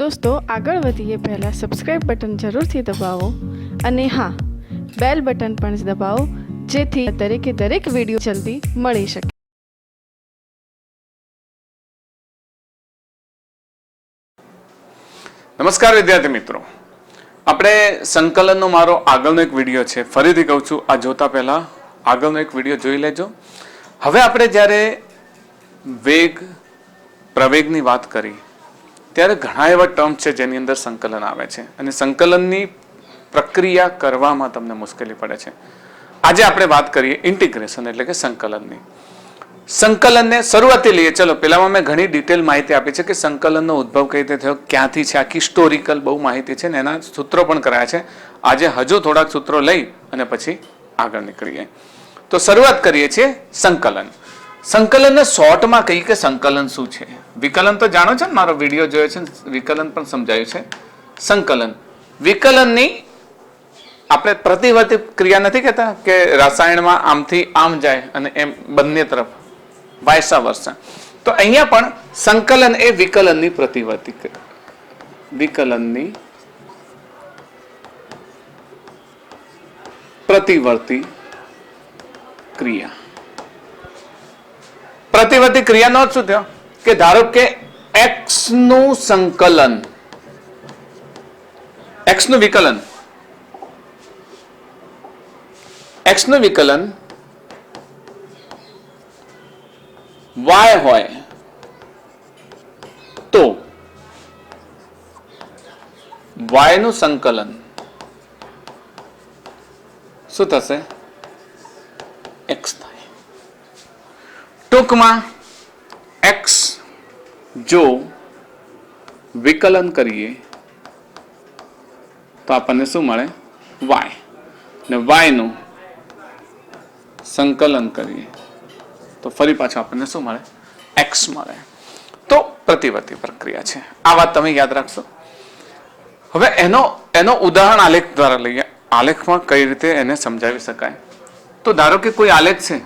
दोस्तों આગળ વધીએ પહેલાં સબસ્ક્રાઇબ બટન જરૂરથી દબાવો અને હા બેલ બટન પણ દબાવો જેથી દરેક વિડીયો જલ્દી મળી શકે. નમસ્કાર વિદ્યાર્થી મિત્રો, આપણે સંકલનનો મારો આગળનો એક વિડીયો છે. ફરીથી કહું છું, આ જોતા પહેલા આગળનો એક વિડીયો જોઈ લેજો. હવે આપણે જ્યારે વેગ પ્રવેગની વાત કરી ત્યારે ઘણા એવા ટર્મ છે જેની અંદર સંકલન આવે છે અને સંકલનની પ્રક્રિયા કરવામાં તમને મુશ્કેલી પડે છે. આજે આપણે વાત કરીએ ઇન્ટિગ્રેશન એટલે કે સંકલનની. સંકલનને શરૂઆતથી લઈએ. ચલો, પેલામાં મેં ઘણી ડિટેલ માહિતી આપી છે કે સંકલનનો ઉદ્ભવ કઈ રીતે થયો, ક્યાંથી છે, આખી હિસ્ટોરિકલ બહુ માહિતી છે ને એના સૂત્રો પણ કરાયા છે. આજે હજુ થોડાક સૂત્રો લઈ અને પછી આગળ નીકળીએ. તો શરૂઆત કરીએ છીએ સંકલન. સંકલનને શોર્ટમાં કહીએ કે સંકલન શું છે. વિકલન તો જાણો છો ને, મારો વિડીયો જોયો છે, વિકલન પણ સમજાયું છે. સંકલન, વિકલનની આપણે પ્રતિવર્તી ક્રિયા નથી કહેતા કે રસાયણમાં આમથી આમ જાય અને એમ બંને તરફ વાયસા વર્સા. તો અહીંયા પણ સંકલન એ વિકલનની પ્રતિવર્તી ક્રિયા. પ્રતિવર્તી ક્રિયાનો અર્થ શું થયો કે ધારો કે x નું સંકલન, x નું વિકલન, x નું વિકલન y હોય તો y નું સંકલન શું થશે? x થાય. ટૂંકમાં x જો વિકલન કરીએ તો આપણને શું મળે? y. ને y નું સંકલન કરીએ તો ફરી પાછું આપણને શું મળે? x મળે. તો પ્રતિવર્તી પ્રક્રિયા છે. આ વાત તમે યાદ રાખશો. હવે એનો ઉદાહરણ આલેખ દ્વારા લઈએ. આલેખમાં કઈ રીતે એને સમજાવી શકાય? તો ધારો કે કોઈ આલેખ છે,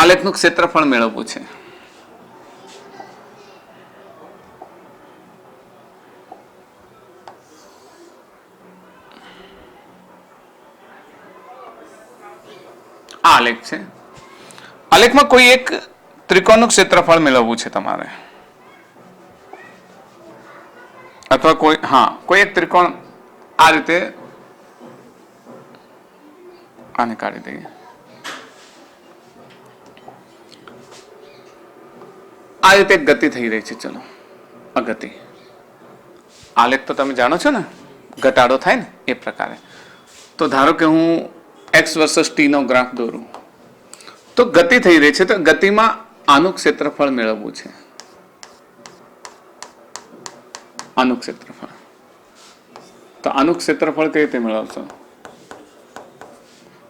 આલેખનું ક્ષેત્રફળ મેળવવું છે. આ આલેખ છે. આલેખમાં કોઈ એક ત્રિકોણનું ક્ષેત્રફળ મેળવવું છે તમારે, અથવા કોઈ એક ત્રિકોણ આ રીતે, આને કાઢી દઈએ. આ રીતે ગતિ થઈ રહી છે. ચલો, આ ગતિ, આલેખ તો તમે જાણો છો ને, ઘટાડો થાય ને એ પ્રકારે. તો ધારો કે હું x વર્સસ t નો ગ્રાફ દોરું તો ગતિ થઈ રહી છે. તો ગતિમાં આનું ક્ષેત્રફળ મેળવવું છે. આનું ક્ષેત્રફળ, તો આનું ક્ષેત્રફળ કઈ રીતે મેળવશો?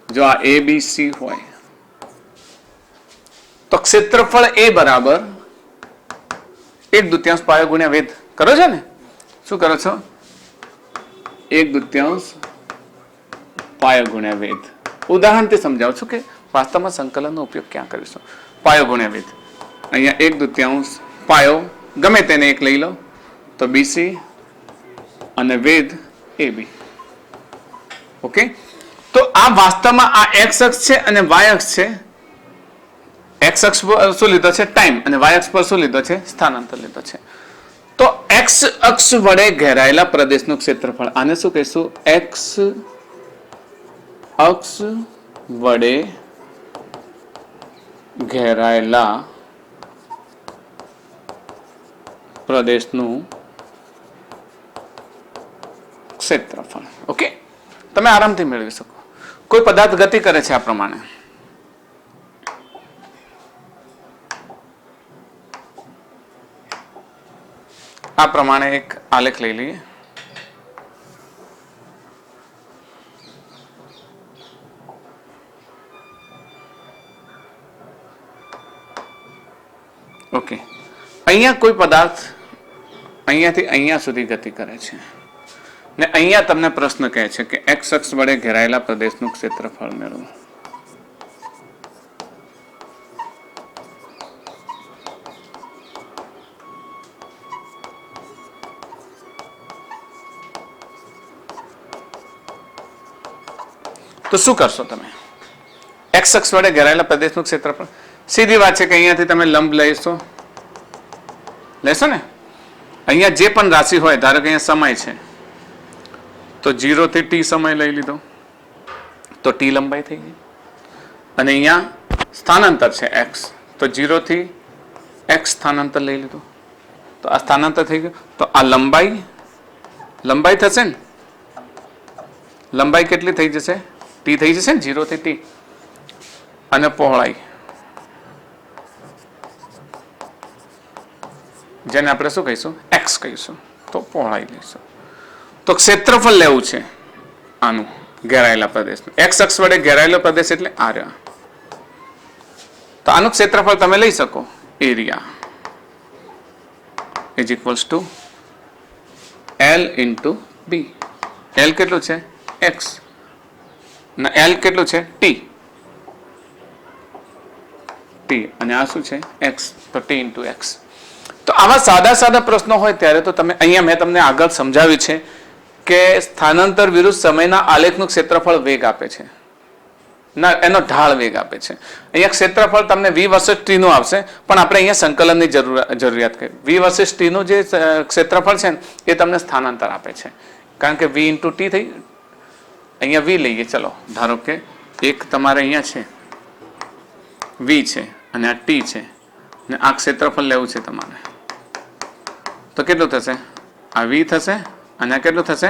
જો આ ABC હોય તો ક્ષેત્રફળ A બરાબર 1/2 પાયો ગુણ્યા વેધ. કરો છો ને? શું કરો છો? 1/2 પાયો ગુણ્યા વેધ. ઉદાહરણથી સમજાવું છું કે વાસ્તવમાં સંકલનનો ઉપયોગ ક્યાં કરીશું. પાયો ગુણ્યા વેધ. અહીંયા 1/2 પાયો ગમે તેને એક લઈ લો તો BC અને વેધ AB. ઓકે, તો આ વાસ્તવમાં આ x અક્ષ છે અને y અક્ષ છે. x અક્ષ પર શું લીધો છે? ટાઈમ. અને y અક્ષ પર શું લીધો છે? સ્થાનાંતર લીધો છે. તો x અક્ષ વડે ઘેરાયેલા પ્રદેશનું ક્ષેત્રફળ, આને શું કહીશું? x અક્ષ વડે ઘેરાયેલા પ્રદેશનું ક્ષેત્રફળ. ઓકે, તમે આરામથી મેળવી શકો. કોઈ પદાર્થ ગતિ કરે છે આ પ્રમાણે, આ પ્રમાણે એક આલેખ લઈ લઈએ. ઓકે, અહીંયા કોઈ પદાર્થ અહીંયાથી અહીંયા સુધી ગતિ કરે છે ને અહીંયા તમને પ્રશ્ન કહે છે કે x અક્ષ વડે ઘેરાયેલા પ્રદેશનું ક્ષેત્રફળ મેળવો. તો શું કરશો તમે? એક્સ અક્ષ વડે ઘેરાયેલા પ્રદેશનું ક્ષેત્રફળ. સીધી વાત છે કે અહીંયાથી તમે લંબ લેશો ને, અહીંયા જે પણ રાશિ હોય, ધારો કે અહીંયા સમય છે તો 0 થી t સમય લઈ લીધો તો t લંબાઈ થઈ ગઈ, અને અહીંયા સ્થાનાંતર છે x તો 0 થી x સ્થાનાંતર લઈ લીધું તો આ સ્થાનાંતર થઈ ગયું. તો આ લંબાઈ થશે ને, લંબાઈ કેટલી થઈ જશે? t થઈ જશે ને, 0 થી t. અને પહોળાઈ જેને આપણે શું કહીશું? x કહીશું. તો પહોળાઈ લઈશું. તો ક્ષેત્રફળ લેવું છે આનું ઘેરાયેલા પ્રદેશનું. x અક્ષ વડે ઘેરાયેલો પ્રદેશ એટલે આ રહ્યો. તો આનું ક્ષેત્રફળ તમે લઈ શકો, area is equals two L into B. L કેટલું છે? x ના L કેટલું છે? t અને આ શું છે? x. તો t ઇન્ટુ x. તો આવા સાદા પ્રશ્નો હોય ત્યારે તો તમે અહીંયા મેં તમને આગળ સમજાવ્યું છે કે સ્થાનાંતર વિરુદ્ધ સમયના આલેખનું ક્ષેત્રફળ વેગ આપે છે, ના એનો ઢાળ વેગ આપે છે. અહીંયા ક્ષેત્રફળ તમને v વર્સસ t નું આવશે, પણ આપણે અહીંયા સંકલનની જરૂરિયાત કરી. v વર્સસ t નું જે ક્ષેત્રફળ છે ને એ તમને સ્થાનાંતર આપે છે, કારણ કે v ઇન્ટુ t થઈ. અહીંયા v લઈએ, ચલો ધારો કે એક તમારે અહીંયા છે v છે અને આ t છે ને આ ક્ષેત્રફળ લેવું છે તમારે, તો કેટલું થશે? આ v થશે અને આ કેટલું થશે?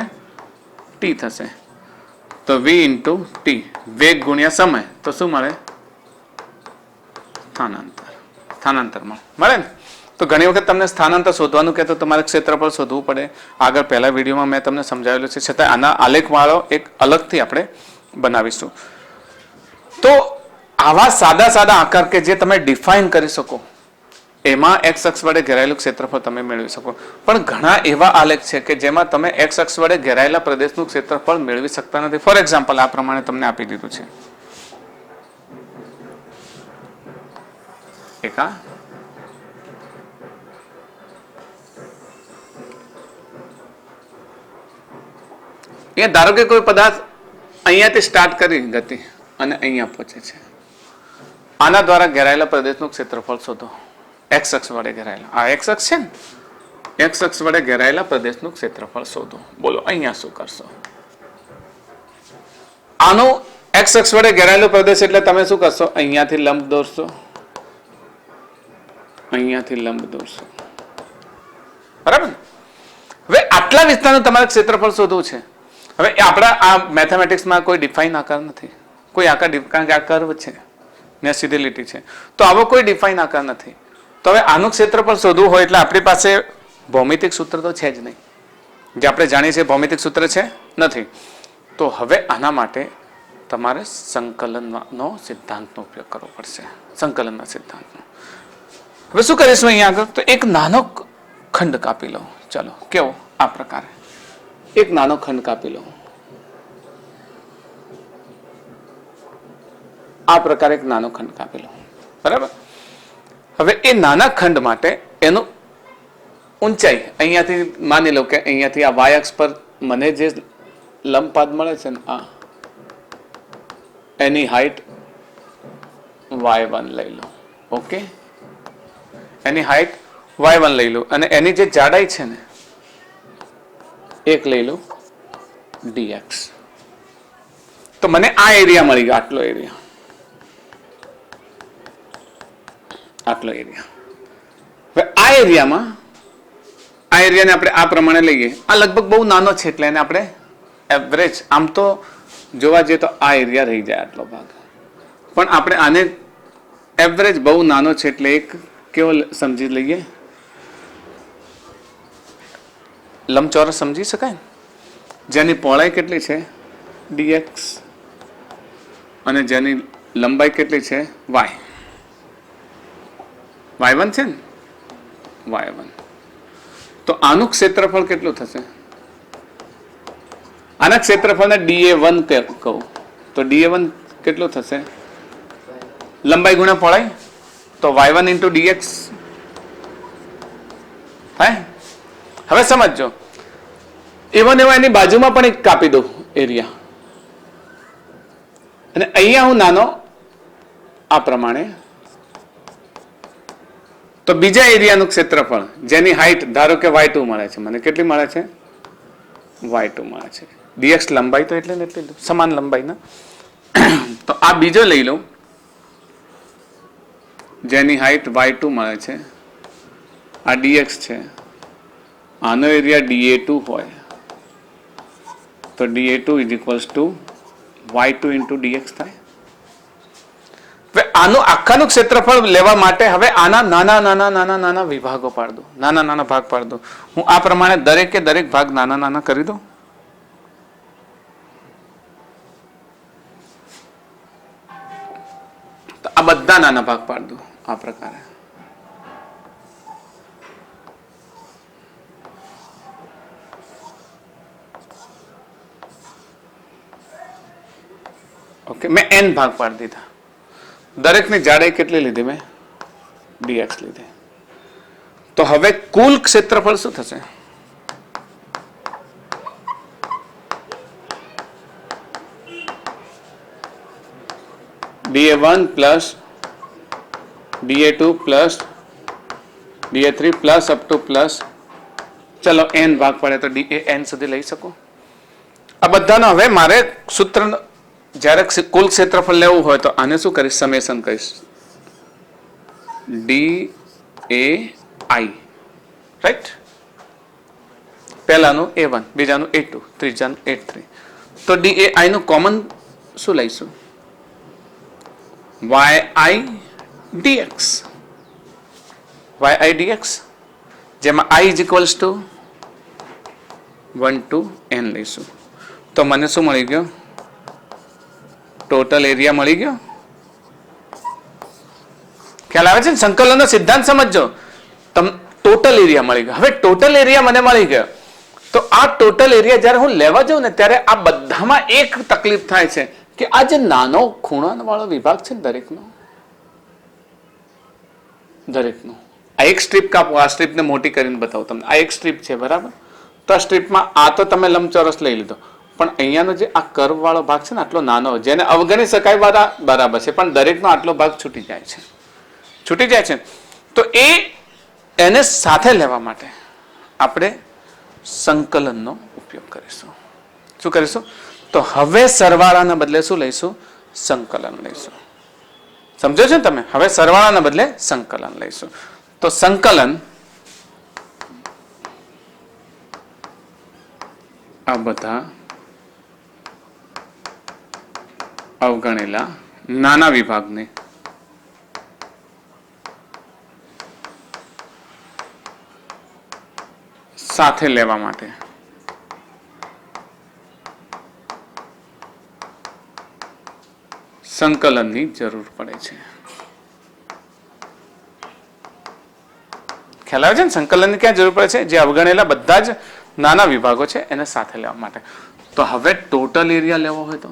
t થશે. તો v ઇન્ટુ t, વેગ ગુણ્યા સમય, તો શું મળે? સ્થાનાંતર મળે ને. તો ઘણી વખત તમને સ્થાનાંતર શોધવાનું કહે તો તમારે ક્ષેત્રફળ શોધવું પડે. આગળ પહેલા વિડીયોમાં મેં તમને સમજાવેલું છે, છતાં આના આલેખવાળો એક અલગથી આપણે બનાવીશું. તો આવા સાદા આકાર કે જે તમે ડિફાઇન કરી શકો, એમાં એક્સ અક્ષ વડે ઘેરાયેલું ક્ષેત્રફળ તમે મેળવી શકો. પણ ઘણા એવા આલેખ છે કે જેમાં તમે એક્સ અક્ષ વડે ઘેરાયેલા પ્રદેશનું ક્ષેત્રફળ મેળવી શકતા નથી. ફોર એક્ઝામ્પલ આ પ્રમાણે તમને આપી દીધું છે. એ ધારો કે કોઈ પદાર્થ અહીંયાથી સ્ટાર્ટ કરી ગતિ અને અહીંયા પહોંચે છે. આના દ્વારા ઘેરાયેલા પ્રદેશનું ક્ષેત્રફળ શોધો. એક્સ અક્ષ વડે ઘેરાયેલા, આ એક્સ અક્ષ છે ને, એક્સ અક્ષ વડે ઘેરાયેલા પ્રદેશનું ક્ષેત્રફળ શોધો. બોલો અહીંયા શું કરશો? આનું એક્સ અક્ષ વડે ઘેરાયેલો પ્રદેશ એટલે તમે શું કરશો? અહીંયાથી લંબ દોરશો, અહીંયાથી લંબ દોરશો, બરાબર. હવે આટલા વિસ્તારનું તમારે ક્ષેત્રફળ શોધવું છે. હવે આપણા આ મેથેમેટિક્સમાં કોઈ ડિફાઇન આકાર નથી, કોઈ આકાર, કારણ કે આ કર્વ છે ને સીધી લીટી છે, તો આવો કોઈ ડિફાઇન આકાર નથી. તો હવે આનું ક્ષેત્રફળ શોધવું હોય એટલે આપણી પાસે ભૌમિતિક સૂત્ર તો છે જ નહીં. જે આપણે જાણીએ છીએ ભૌમિતિક સૂત્ર છે નથી. તો હવે આના માટે તમારે સંકલનનો સિદ્ધાંતનો ઉપયોગ કરવો પડશે. સંકલનના સિદ્ધાંતનો. હવે શું કરીશું અહીંયા આગળ? તો એક નાનો ખંડ કાપી લો. ચલો, કેવો? આ પ્રકારે એક નાનો ખંડ કાપી લો. આ પ્રકારે એક નાનો ખંડ કાપી લો, બરાબર. હવે એ નાના ખંડ માટે એનું ઊંચાઈ અહીંયાથી માની લો કે અહીંયાથી આ વાય અક્ષ પર મને જે લંબપાદ મળે છે ને, આ એની હાઈટ y1 લઈ લો. ઓકે, એની હાઈટ y1 લઈ લો અને એની જે જાડાઈ છે ને એક લઈ લો dx. તો મને આ એરિયા મળી ગયો, આટલો એરિયા, આટલો એરિયા. હવે આ એરિયામાં, આ એરિયાને આપણે આ પ્રમાણે લઈએ. આ લગભગ બહુ નાનો છે એટલે એને આપણે એવરેજ, આમ તો જોવા જઈએ તો આ એરિયા રહી જાય આટલો ભાગ, પણ આપણે આને એવરેજ બહુ નાનો છે એટલે એક કેવો સમજી લઈએ, લંબચોરસ સમજી શકાય, જેની પહોળાઈ કેટલી છે dx અને જેની લંબાઈ કેટલી છે y1 છે ને, y1. તો આનું ક્ષેત્રફળ કેટલું થશે? આના ક્ષેત્રફળને dA1 કહું તો dA1 કેટલું થશે? લંબાઈ ગુણ્યા પહોળાઈ, તો y1 ઇન્ટુ dx. હે, હવે સમજો. એવા એની બાજુમાં પણ એક કાપી દો એરિયા, અને અહીંયા હું નાનો આ પ્રમાણે, તો બીજા એરિયાનું ક્ષેત્રફળ જેની હાઈટ ધારો કે y2 મળે છે, મને કેટલી મળે છે? y2 મળે છે. dx લંબાઈ તો એટલે ને એટલી સમાન લંબાઈના. તો આ બીજો લઈ લઉં જેની હાઈટ y2 મળે છે, આ dx છે, આનો એરિયા dA2 હોય તો dA2 is equals two y2 into dx થાય. હવે આનું આખાનું ક્ષેત્રફળ લેવા માટે હવે આના નાના નાના નાના નાના વિભાગો પાડ દો, નાના નાના ભાગ પાડ દો. હું આ પ્રમાણે દરેકે દરેક ભાગ નાના નાના કરી દઉં. તો આ બધા નાના ભાગ પાડ દો આ પ્રકારે. ઓકે, મેં n ભાગ પાડી દીધા. દરેકની જાડાઈ કેટલી લીધી મેં? dx લીધી. તો હવે કુલ ક્ષેત્રફળ શું થશે? dA1 plus dA2 plus dA3 plus up to plus, ચલો n ભાગ પડે તો dAn સુધી લઈ શકો. આ બધાનો હવે મારે સૂત્ર, જ્યારે કુલ ક્ષેત્રફળ લેવું હોય તો આને શું કરીશ? સમેશન કહીશ. DAI, right? પહેલાનું A1, બીજાનું A2, ત્રીજાનું A3. તો DAI નું કોમન શું લઈશું? YI dx. YI dx જેમાં I is equals to 1 to n લઈશું. તો મને શું મળી ગયો? ટોટલ એરિયા મળી ગયો. ખ્યાલ આવે છે ને? સંકલનનો સિદ્ધાંત સમજજો. ટોટલ એરિયા મળી ગયો. હવે ટોટલ એરિયા મને મળી ગયો તો આ ટોટલ એરિયા જ્યારે હું લેવા જાઉં ને ત્યારે આ બધામાં એક તકલીફ થાય છે કે આ જે નાનો ખૂણા વાળો વિભાગ છે દરેકનો આ એક સ્ટ્રીપ કાપો, આ સ્ટ્રીપને મોટી કરીને બતાવું તમને. આ એક સ્ટ્રીપ છે, બરાબર? તો આ સ્ટ્રીપમાં આ તો તમે લંબચોરસ લઈ લીધો, પણ અહીંયાનો જે આ કર્વ વાળો ભાગ છે ને આટલો નાનો, જેને અવગણી શકાય વાળા બરાબર છે, પણ દરેકનો આટલો ભાગ છૂટી જાય છે. તો એને સાથે લેવા માટે આપણે સંકલનનો ઉપયોગ કરીશું. શું કરીશું? તો હવે સરવાળાના બદલે શું લઈશું? સંકલન લઈશું. સમજો છો તમે? હવે સરવાળાના બદલે સંકલન લઈશું. તો સંકલન આ બધા અવગણેલા નાના વિભાગને સાથે લેવા માટે સંકલનની જરૂર પડે છે. ખ્યાલ આવે છે ને? સંકલનની ક્યાં જરૂર પડે છે? જે અવગણેલા બધા જ નાના વિભાગો છે એને સાથે લેવા માટે. તો હવે ટોટલ એરિયા લેવો હોય તો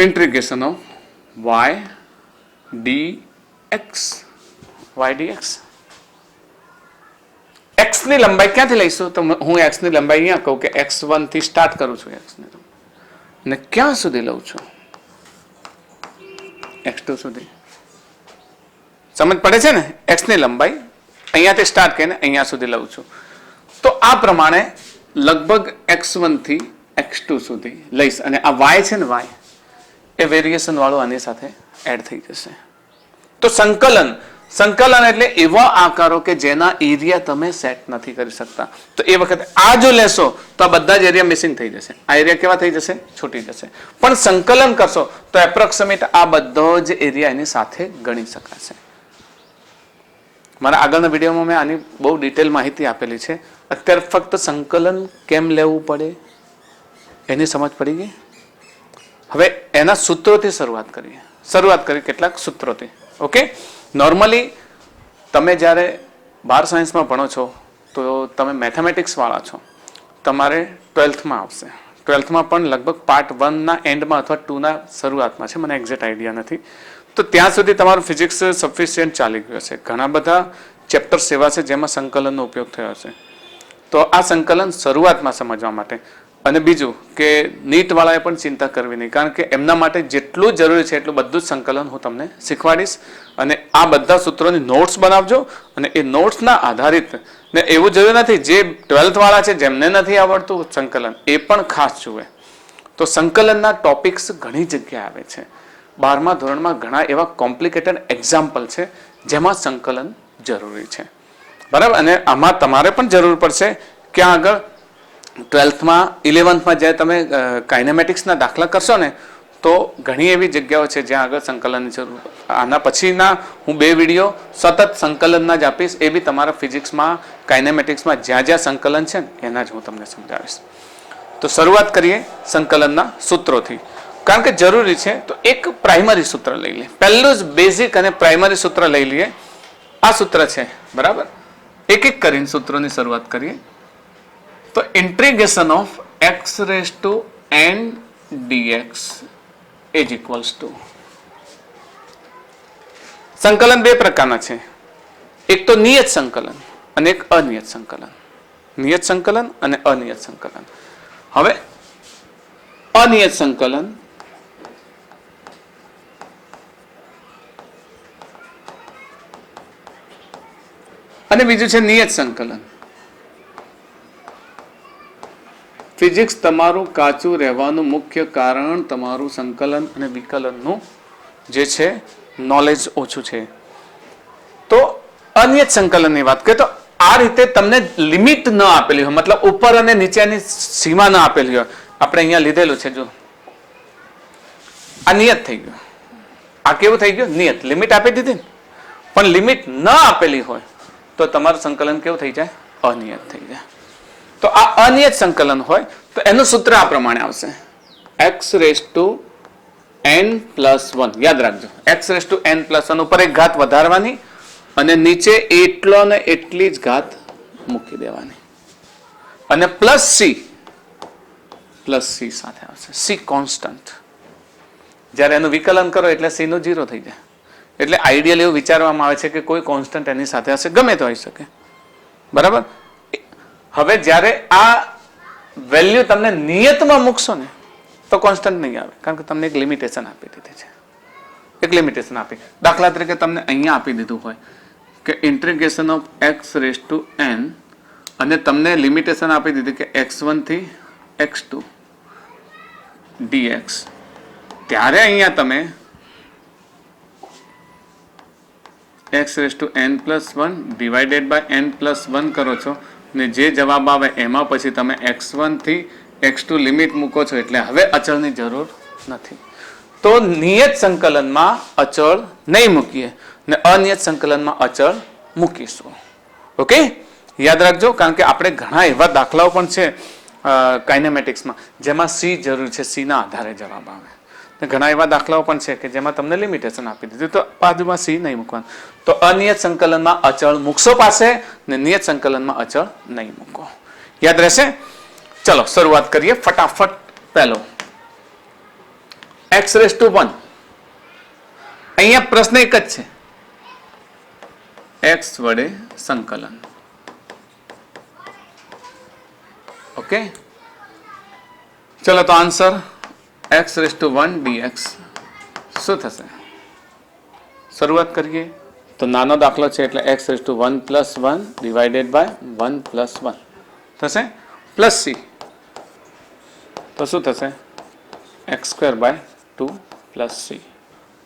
integration of y dx. x ની લંબાઈ ક્યાંથી લઈશું? તો હું x ની લંબાઈ અહીંયા કહું કે x1 થી સ્ટાર્ટ કરું છું, x ને અને ક્યાં સુધી લઉં છું? x2 સુધી. સમજ પડે છે ને? x ની લંબાઈ અહીંયાથી સ્ટાર્ટ કરીને અહીંયા સુધી લઉં છું. તો આ પ્રમાણે લગભગ x1 થી x2 સુધી લઈશ અને આ y છે ને, y એ વેરિએશન વાળું આની સાથે એડ થઈ જશે. તો સંકલન એટલે એવા આકારો કે જેના એરિયા તમે સેટ નથી કરી શકતા. તો એ વખતે આ જો લેશો તો આ બધા જ એરિયા મિસિંગ થઈ જશે. આ એરિયા કેવા થઈ જશે? છૂટી જશે. પણ સંકલન કરશો તો એપ્રોક્સિમેટ આ બધો જ એરિયા એની સાથે ગણી શકાશે. મારા આગળના વિડીયોમાં મેં આની બહુ ડિટેલ માહિતી આપેલી છે. અત્યારે ફક્ત સંકલન કેમ લેવું પડે એની સમજ પડી ગઈ. હવે એના સૂત્રોથી શરૂઆત કરીએ કેટલાક સૂત્રોથી. ઓકે, નોર્મલી તમે જ્યારે 12 સાયન્સમાં ભણો છો તો તમે મેથેમેટિક્સ વાળા છો, તમારે 12થમાં આવશે. 12થમાં પણ લગભગ પાર્ટ 1ના એન્ડમાં અથવા 2ના શરૂઆતમાં છે, મને એક્ઝેક્ટ આઈડિયા નથી. તો ત્યાં સુધી તમારું ફિઝિક્સ સફિશિયન્ટ ચાલી ગયું હશે. ઘણા બધા ચેપ્ટર્સ એવા છે જેમાં સંકલનનો ઉપયોગ થયો હશે. તો આ સંકલન શરૂઆતમાં સમજવા માટે. અને બીજું કે નીટવાળાએ પણ ચિંતા કરવી નહીં, કારણ કે એમના માટે જેટલું જરૂરી છે એટલું બધું જ સંકલન હું તમને શીખવાડીશ. અને આ બધા સૂત્રોની નોટ્સ બનાવજો અને એ નોટ્સના આધારિત ને એવું જરૂર નથી જે 12th વાળા છે જેમને નથી આવડતું સંકલન એ પણ ખાસ જુએ. તો સંકલનના ટોપિક્સ ઘણી જગ્યાએ આવે છે. 12મા ધોરણમાં ઘણા એવા કોમ્પ્લિકેટેડ એક્ઝામ્પલ છે જેમાં સંકલન જરૂરી છે, બરાબર. અને આમાં તમારે પણ જરૂર પડશે ક્યાં આગળ 12થમાં 11થમાં જ્યારે તમે કાઇનેમેટિક્સના દાખલા કરશો ને તો ઘણી એવી જગ્યાઓ છે જ્યાં આગળ સંકલનની જરૂર. આના પછીના હું 2 વિડીયો સતત સંકલનના જ આપીશ, એ બી તમારા ફિઝિક્સમાં કાઇનેમેટિક્સમાં જ્યાં જ્યાં સંકલન છે ને એના જ હું તમને સમજાવીશ. તો શરૂઆત કરીએ સંકલનના સૂત્રોથી, કારણ કે જરૂરી છે. તો એક પ્રાઇમરી સૂત્ર લઈ લઈએ, પહેલું જ બેઝિક અને પ્રાઇમરી સૂત્ર લઈ લઈએ. આ સૂત્ર છે, બરાબર. એક એક કરીને સૂત્રોની શરૂઆત કરીએ. તો integration of x raise to n dx is equals to, સંકલન 2 પ્રકારના છે, એક તો નિયત સંકલન અને એક અનિયત સંકલન. નિયત સંકલન અને અનિયત સંકલન. હવે અનિયત સંકલન અને બીજું છે નિયત સંકલન. ફિઝિક્સ તમારું કાચું રહેવાનું મુખ્ય કારણ તમારું સંકલન અને વિકલનનું જે છે નોલેજ ઓછું છે. તો અનિયત સંકલનની વાત કરીએ તો આ રીતે તમને લિમિટ ન આપેલી હોય, મતલબ ઉપર અને નીચેની સીમા ન આપેલી હોય. આપણે અહીંયા લીધેલું છે, જો આ નિયત થઈ ગયું. આ કેવું થઈ ગયું? નિયત. લિમિટ આપી દીધી ને, પણ લિમિટ ન આપેલી હોય તો તમારું સંકલન કેવું થઈ જાય? અનિયત થઈ જાય. તો આ અનિયત સંકલન હોય તો એનું સૂત્ર આ પ્રમાણે આવશે, x raise to n plus 1. યાદ રાખજો, x raise to n plus 1 ઉપર એક ઘાત વધારવાની અને નીચે એટલો ને એટલી જ ઘાત મૂકી દેવાની, અને પ્લસ c સાથે આવશે. c constant. જ્યારે એનું વિકલન કરો એટલે c નું 0 થઈ જાય. એટલે આઈડિયલ એવું વિચારવામાં આવે છે કે કોઈ કોન્સ્ટન્ટ એની સાથે હશે, ગમે તો હોઈ શકે, બરાબર. હવે જ્યારે આ વેલ્યુ તમને નિયતમાં મૂકશો ને તો કોન્સ્ટન્ટ નહીં આવે, કારણ કે તમને એક લિમિટેશન આપી દીધી છે. એક લિમિટેશન આપી, દાખલા તરીકે તમને અહીંયા આપી દીધું હોય કે integration of x raise to n, અને તમને લિમિટેશન આપી દીધી કે x1 થી x2 dx. ત્યારે અહીંયા તમે x raise to n plus 1 divided by n plus 1 કરો છો, ને જે જવાબ આવે એમાં પછી તમે x1 થી x2 લિમિટ મૂકો છો, એટલે હવે અચળની જરૂર નથી. તો નિયત સંકલનમાં અચળ નહીં મૂકીએ ને અનિયત સંકલનમાં અચળ મૂકીશું. ઓકે, યાદ રાખજો, કારણ કે આપણે ઘણા એવા દાખલાઓ પણ છે કાઇનેમેટિક્સમાં જેમાં c જરૂર છે, c ના આધારે જવાબ આવે. ઘણા એવા દાખલાઓ પણ છે કે જેમાં તમને લિમિટેશન આપી દીધું તો બાજુમાં c નહીં મૂકવાનું. તો અનિયત સંકલનમાં અચળ મૂકશો પાસે ને નિયત સંકલનમાં અચળ નહીં મૂકો. યાદ રહેશે? ચલો શરૂઆત કરીએ ફટાફટ. પહેલો x રેઝ ટુ 1. અહીંયા પ્રશ્ન એક જ છે, x વડે સંકલન. ઓકે, ચલો તો answer x raise to 1 dx શું થશે? શરૂઆત કરીએ તો નાનો દાખલો છે એટલે x raise to 1 plus 1 divided by 1 plus 1 થશે, પ્લસ c. તો શું થશે? x square by 2 plus c.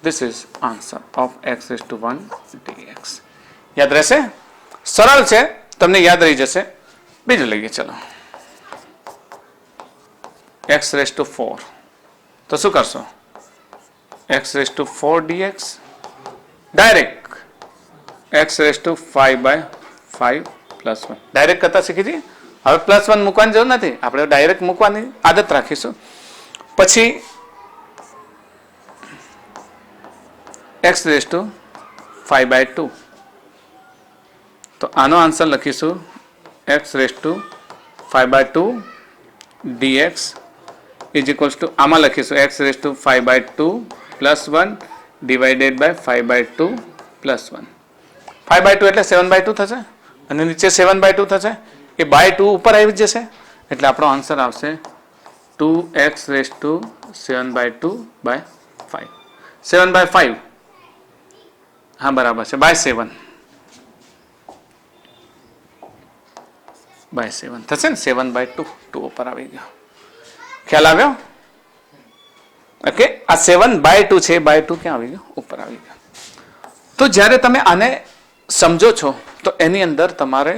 This is answer of x raise to 1 dx. યાદ રહેશે? સરળ છે, તમને યાદ રહી જશે. બીજું લઈએ, ચલો x રેઝ ટુ 4. તો શું કરશો? x raise to 4 dx direct x raise to 5 by 5 plus 1. Direct કરતા શીખી જઈએ. હવે પ્લસ 1 મૂકવાની જરૂર નથી, આપણે ડાયરેક્ટ મૂકવાની આદત રાખીશું. પછી x રેઝ ટુ 5 બાય 2. તો આનો આન્સર લખીશું x raise to 5 by 2 dx is equals to, આમાં લખીશું x raise to 5 by 2 plus 1 divided by 5 by 2 plus 1. 5 by 2 એટલે 7 બાય 2 થશે, અને નીચે 7 બાય 2 થશે. એ બાય 2 ઉપર આવી જશે એટલે આપણો આન્સર આવશે 2x⁻²/7/5 7/5 હા બરાબર છે બાય 7 થશે ને 7/2 2 ઉપર આવી ગયો ખ્યાલ આવ્યો ઓકે આ 7/2 છે બાય 2 ક્યાં આવી ગયો ઉપર આવી ગયો તો જ્યારે તમે આને સમજો છો તો એની અંદર તમારે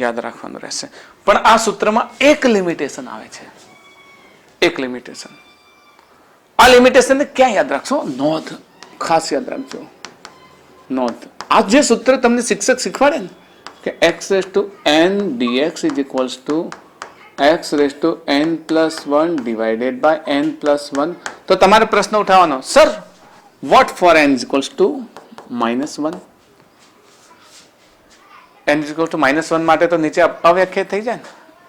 યાદ રાખવાનું રહેશે પણ આ સૂત્રમાં એક લિમિટેશન આવે છે એક લિમિટેશન આ લિમિટેશનને ક્યાં યાદ રાખશો નોંધ ખાસ યાદ રાખજો નોંધ આ જે સૂત્ર તમને શિક્ષક શીખવાડે ને કે x⁻n dx is equals to x⁻n+1 divided by n+1 તો તમારે પ્રશ્ન ઉઠાવવાનો sir what for n is equals to -1 n is equals to -1 માટે તો નીચે અવ્યાખ્યાયિત થઈ જાય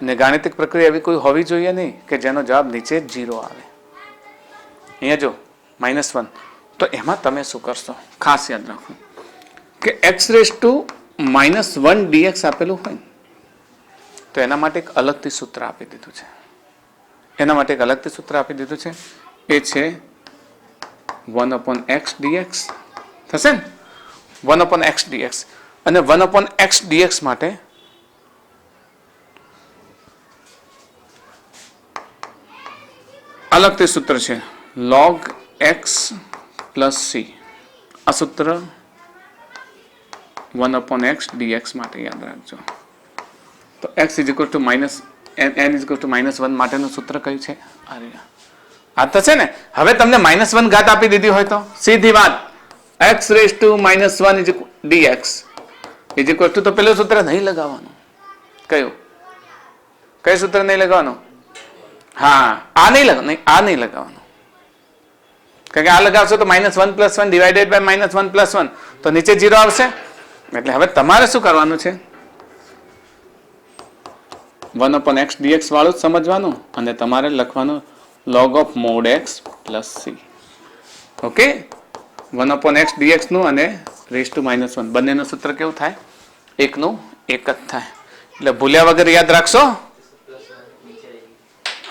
ને ગાણિતિક પ્રક્રિયા એવી કોઈ હોવી જોઈએ નહીં કે જેનો જવાબ નીચે 0 આવે અહીંયા જો -1 તો એમાં તમે શું કરશો ખાસ યાદ રાખો કે x⁻1 dx આપેલું હોય તો એના માટે એક અલગથી સૂત્ર આપી દીધું છે એ છે 1/x dx થશે ને 1/x dx અને 1/x dx માટે અલગથી સૂત્ર છે log x plus c આ સૂત્ર 1/x dx માટે યાદ રાખજો તો x is equal to n is equal to -1 માટેનું સૂત્ર કયું છે આ તો છે ને હવે તમને -1 ઘાત આપી દીધી હોય તો સીધી વાત x⁻1 dx is equal to તો પેલું સૂત્ર નહીં લગાવવાનું કયું સૂત્ર નહીં લગાવવાનું હા આ નહીં લગાવવાનું કારણ કે આ લગાવશો તો -1+1 ડિવાઇડેડ બાય -1+1 તો નીચે 0 આવશે એટલે હવે તમારે શું કરવાનું છે 1/x dx વાળું જ સમજવાનું અને તમારે લખવાનું log of mod x plus c okay 1/x dx નું અને r⁻1 બંનેનું સૂત્ર કેવું થાય એકનું એક જ થાય એટલે ભૂલ્યા વગર યાદ રાખશો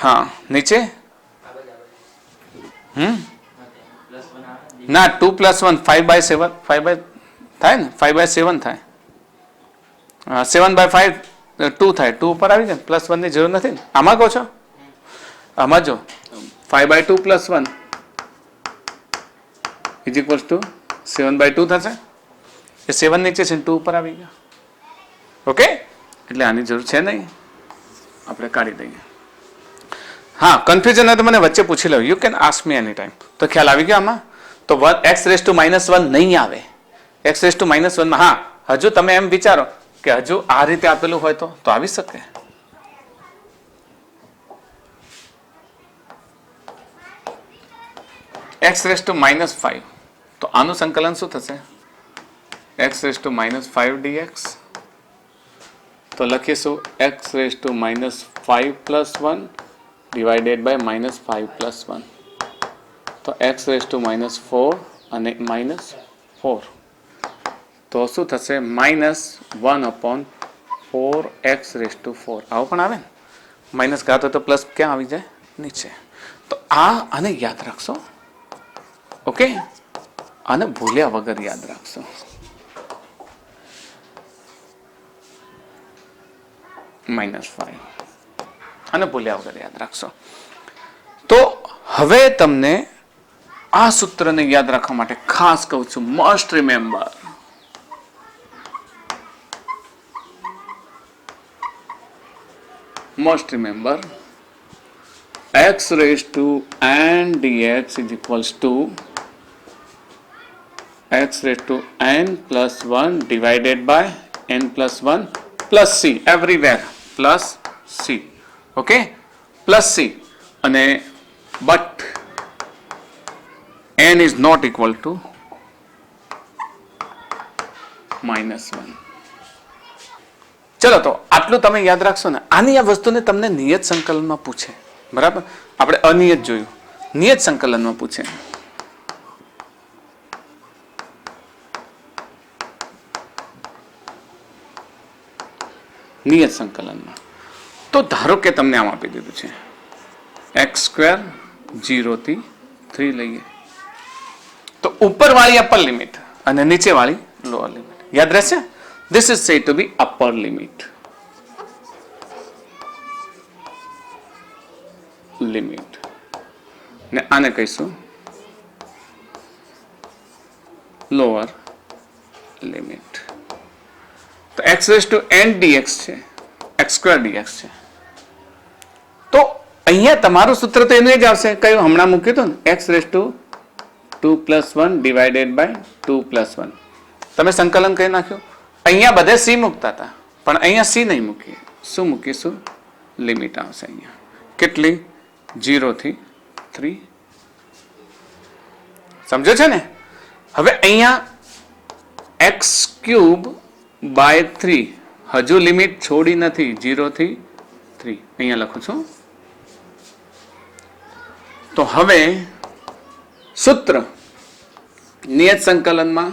હા નીચે ના 2+1 5/7 થાય ને 5/7 થાય 7/5 2 થાય 2 ઉપર આવી જાય +1 ની જરૂર નથી ને આમાં કહો છો આમાં જો 5/2 + 1 is equals to 7/2 થશે એ 7 નીચે છે 2 ઉપર આવી ગયો ઓકે એટલે આની જરૂર છે નહીં આપણે કાઢી દઈએ હા કન્ફ્યુઝન હોય તો મને વચ્ચે પૂછી લો you can ask me any time તો ખ્યાલ આવી ગયો આમાં તો x⁻1 નહીં આવે x⁻1 માં હા હજુ તમે એમ વિચારો કે હજુ આ રીતે આપેલું હોય તો આવી શકે x⁻5 તો આનું સંકલન શું થશે x⁻5 dx તો લખીશું x⁻5 + 1 divided by -5 + 1 તો x⁻4 અને -4 તો શું થશે -1/4x⁴ આવું પણ આવે ને માઇનસ ઘાત હોય તો પ્લસ ક્યાં આવી જાય નીચે તો આને યાદ રાખશો ઓકે આને ભૂલ્યા વગર યાદ રાખશો -5 અને ભૂલ્યા વગર યાદ રાખશો તો હવે તમને આ સૂત્રને યાદ રાખવા માટે ખાસ કહું છું must remember x⁻n dx is equals to x⁻n+1 divided by n+1 plus c everywhere plus c okay plus c અને but n is not equal to -1 ચલો તો આટલું તમે યાદ રાખશો ને આની આ વસ્તુને તમને નિયત સંકલનમાં પૂછે બરાબર આપણે અનિયત જોયું નિયત સંકલનમાં પૂછે નિયત સંકલનમાં. તો ધારો કે તમને આમ આપી દીધું છે x² 0 થી 3 લઈએ તો ઉપરવાળી અપર લિમિટ અને નીચેવાળી લોઅર લિમિટ યાદ રહેશે. This is said to be upper limit. ને આને કહીશું લોઅર લિમિટ. તો x⁻n dx છે, x² dx છે. તો અહીંયા તમારું સૂત્ર તો એનું જ આવશે કયું હમણાં મૂક્યું હતું ને x⁻2 + 1 ડિવાઇડેડ બાય 2 + 1. તમે સંકલન કરી નાખ્યું. અહીંયા બધે c મૂકતા હતા પણ અહીંયા c નહીં મૂકીએ. શું મૂકીશું? લિમિટ આવશે અહીંયા કેટલી? 0 થી 3. સમજો છો ને? હવે અહીંયા x³/3 હજુ લિમિટ છોડી નથી. 0 થી 3 અહીંયા લખું છું. તો હવે સૂત્ર નિયત સંકલનમાં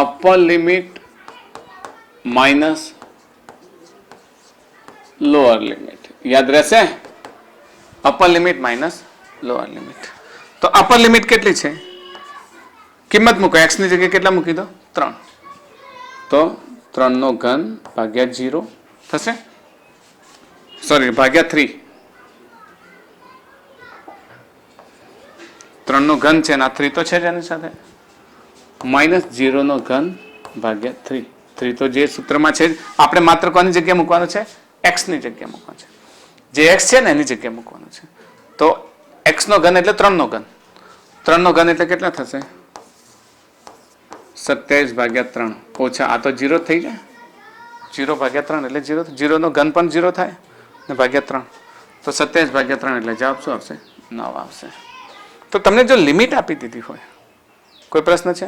upper limit minus lower limit યાદ રહેશે. Upper limit minus lower limit. તો અપર લિમિટ કેટલી છે? કિંમત મૂકો. x ની જગ્યાએ કેટલા મૂકી દો? 3. તો 3/3 ભાગ્યા 0 થશે. સોરી ભાગ્યા 3. 3/3 છે ના 3 તો છે જ એની સાથે. -0/3 ભાગ્યા 3. 3 તો જે સૂત્રમાં છે આપણે માત્ર કોની જગ્યાએ મૂકવાનું છે? x ની જગ્યાએ મૂકવાનું છે. જે x છે ને એની જગ્યાએ મૂકવાનું છે. તો x નો ઘન એટલે 3/3. 3/3 એટલે કેટલા થશે? 27/3 ઓછા આ તો 0 થઈ જાય. 0/3 એટલે 0. 0 નો ઘન પણ 0 થાય ને ભાગ્યા 3. તો 27/3 એટલે જવાબ શું આવશે? 9 આવશે. તો તમને જો લિમિટ આપી દીધી હોય, કોઈ પ્રશ્ન છે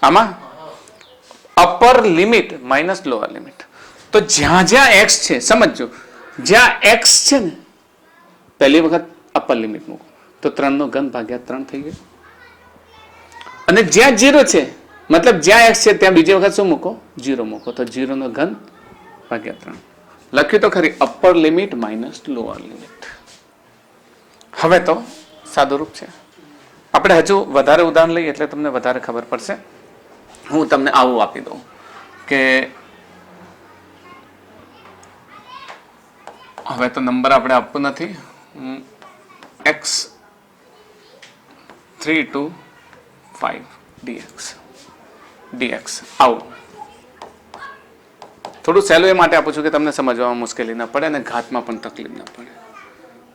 આમાં? Upper limit minus lower limit. તો જ્યાં જ્યાં x છે સમજો, જ્યાં x છે ને પહેલી વખત અપર લિમિટ મૂકો તો 3/3 ભાગ્યા 3 થઈ ગયું. અને જ્યાં 0 છે મતલબ જ્યાં x છે ત્યાં બીજી વખત શું મૂકો? 0 મૂકો. તો 0/3 ભાગ્યા 3 લખ્યું તો ખરી upper limit minus lower limit. હવે તો સાદું રૂપ છે. આપણે હજુ વધારે ઉદાહરણ લઈએ એટલે તમને વધારે ખબર પડશે. હું તમને આવું આપી દઉં કે હવે તો નંબર આપણે આપવું નથી. x3 to 5 dx આવું થોડું સહેલું એ માટે આપું છું કે તમને સમજવામાં મુશ્કેલી ના પડે અને ઘાતમાં પણ તકલીફ ના પડે.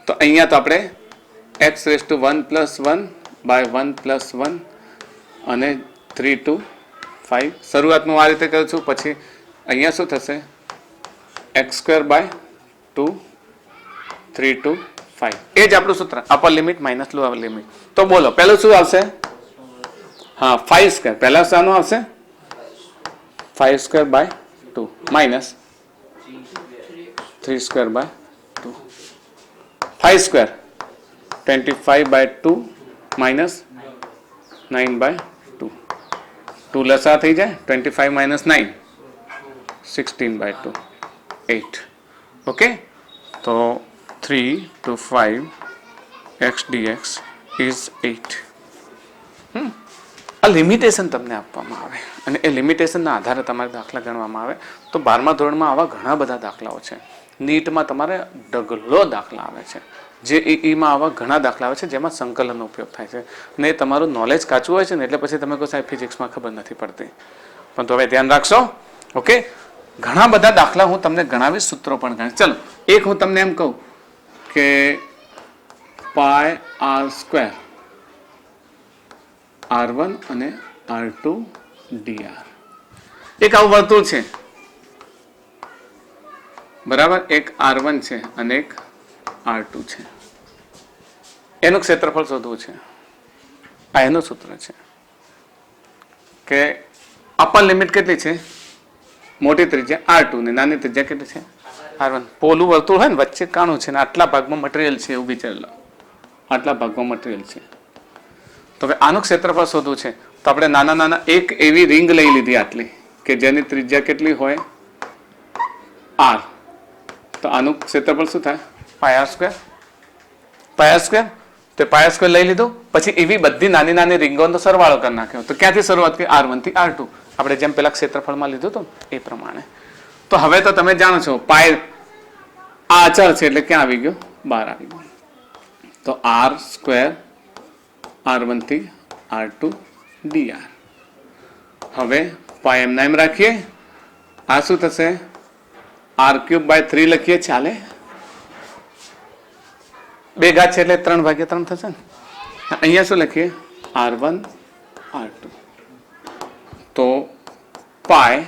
તો અહીંયા તો આપણે x⁻1 + 1/1 + 1 અને 3 to 5 શરૂઆતમાં આ રીતે કરું છું. પછી અહીંયા શું થશે? x²/2 3 to 5. એ જ આપણું સૂત્ર upper limit minus lower limit. તો બોલો પહેલું શું આવશે? હા 5². પહેલા શાનું આવશે? 5²/2 માઇનસ 3²/2. 5² 25/2 માઇનસ 9/2. 2 લસા થઈ જાય. 25 - 9 16/2 8. ઓકે. તો 3 to 5 x dx is 8. આ લિમિટેશન તમને આપવામાં આવે અને એ લિમિટેશનના આધારે તમારે દાખલા ગણવામાં આવે. તો 12મા ધોરણમાં આવા ઘણા બધા દાખલાઓ છે. નીટમાં તમારે ઢગલો દાખલા આવે છે. જેઈઈમાં આવા ઘણા દાખલા આવે છે જેમાં સંકલનનો ઉપયોગ થાય છે. ને તમારું નોલેજ કાચું હોય છે ને એટલે પછી તમે કહો સાહેબ ફિઝિક્સમાં ખબર નથી પડતી. પણ તો હવે ધ્યાન રાખશો. ઓકે. ઘણા બધા દાખલા હું તમને ગણાવીશ, સૂત્રો પણ ગણાવીશ. ચલો એક હું તમને એમ કહું કે πr² r1 અને r2 dr. એક આવું વર્તુળ છે બરાબર. એક r1 છે અને એક r2 છે. એનું ક્ષેત્રફળ શોધવું છે. આ એનું સૂત્ર છે કે અપર લિમિટ કેટલી છે? મોટી ત્રિજ્યા r2 ને નાની ત્રિજ્યા કેટલી છે? r1. પોલું વર્તુળ હોય ને વચ્ચે કાણું છે ને આટલા ભાગમાં મટીરિયલ છે એવું વિચારી લો. આટલા ભાગમાં મટીરિયલ છે. તો હવે આનું ક્ષેત્રફળ શોધવું છે. તો આપણે નાના નાના એક એવી રિંગ લઈ લીધી આટલી કે જેની ત્રિજ્યા કેટલી હોય r, તો આનું ક્ષેત્રફળ શું થાય પાય r સ્ક્વેર. તો પાય r સ્ક્વેર લઈ લીધું. પછી એવી બધી નાની નાની રીંગોનો સરવાળો કરી નાખ્યો. તો ક્યાંથી શરૂઆત કરી r1 થી r2, આપણે જેમ પેલા ક્ષેત્રફળમાં લીધું હતું એ પ્રમાણે. તો હવે તો તમે જાણો છો પાય આ અચળ છે એટલે ક્યાં આવી ગયો બહાર આવી ગયો. તો r સ્ક્વેર r1 થી r2 dr. હવે પાય એમના એમ રાખીએ. આ શું થશે r³/3 લખીએ ચાલે. 2 ઘાત છે એટલે 3/3 થશે ને. અહીંયા શું લખીએ r1 r2. તો પાય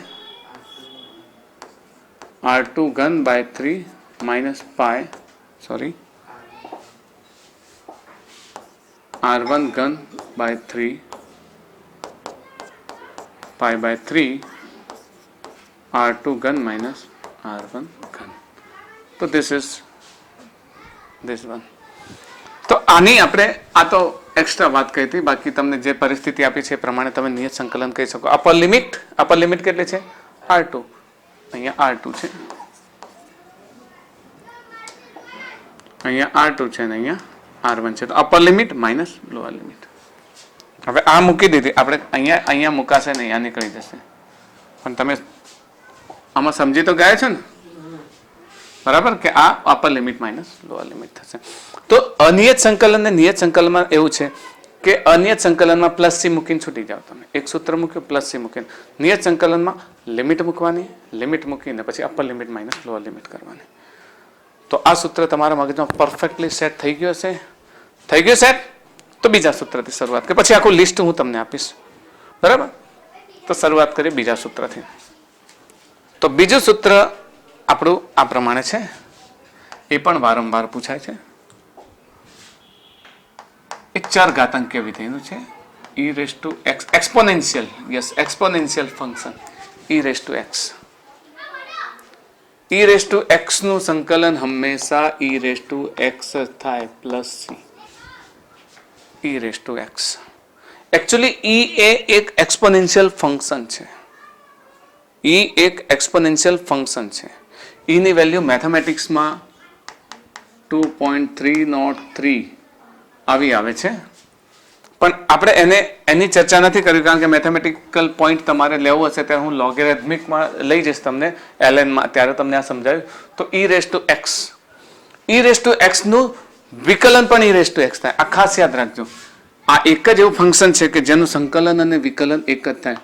r2³/3 માઇનસ પાય r1³/3 પાય/3 r2³ માઇનસ r1³. તો this one. તો આની આપણે આ તો એક્સ્ટ્રા વાત કહી હતી. બાકી તમને જે પરિસ્થિતિ આપી છે એ પ્રમાણે તમે નિયત સંકલન કહી શકો. અપર લિમિટ કેટલી છે r2. અહીંયા r2 છે, અહીંયા r2 છે અને અહીંયા r1 છે. તો upper limit minus lower limit. હવે આ મૂકી દીધી આપણે. અહીંયા મુકાશે ને અહીંયા નીકળી જશે. પણ તમે આમાં સમજી તો ગયા છો ને બરાબર કે આ upper limit minus lower limit થશે. તો અનિયત સંકલન ને નિયત સંકલનમાં એવું છે કે અનિયત સંકલનમાં પ્લસ સી મૂકીને છૂટી જાવ. તમે એક સૂત્ર મૂક્યું પ્લસ સી મૂકીને. નિયત સંકલનમાં લિમિટ મૂકવાની, લિમિટ મૂકીને પછી upper limit minus lower limit કરવાની. તો આ સૂત્ર તમારા મગજમાં પરફેક્ટલી સેટ થઈ ગયું હશે. થઈ ગયું સેટ? તો બીજા સૂત્રથી શરૂઆત કરી. પછી આખું લિસ્ટ હું તમને આપીશ બરાબર. તો શરૂઆત કરીએ બીજા સૂત્રથી. તો બીજું સૂત્ર આપણું આ પ્રમાણે છે. એ પણ વારંવાર પૂછાય છે. એ ચરઘાતાંકીય વિધેયનું છે. e⁻x exponential. Yes, exponential function e⁻x. e⁻x નું સંકલન હંમેશા e⁻x થાય plus c. e⁻x actually e એ એક એક્સપોનેન્શિયલ ફંક્શન છે. e એક એક્સપોનેન્શિયલ ફંક્શન છે. e ની વેલ્યુ મેથેમેટિક્સમાં 2.303 આવી આવે છે. પણ આપણે એની ચર્ચા નથી કરી કારણ કે મેથેમેટિકલ પોઈન્ટ તમારે લેવો હશે ત્યારે હું લોગેરિધમિકમાં લઈ જઈશ તમને lnમાં, ત્યારે તમને આ સમજાવ્યું. તો e⁻x નું વિકલન પણ e⁻x થાય. આ ખાસ યાદ રાખજો. આ એક જ એવું ફંક્શન છે કે જેનું સંકલન અને વિકલન એક જ થાય.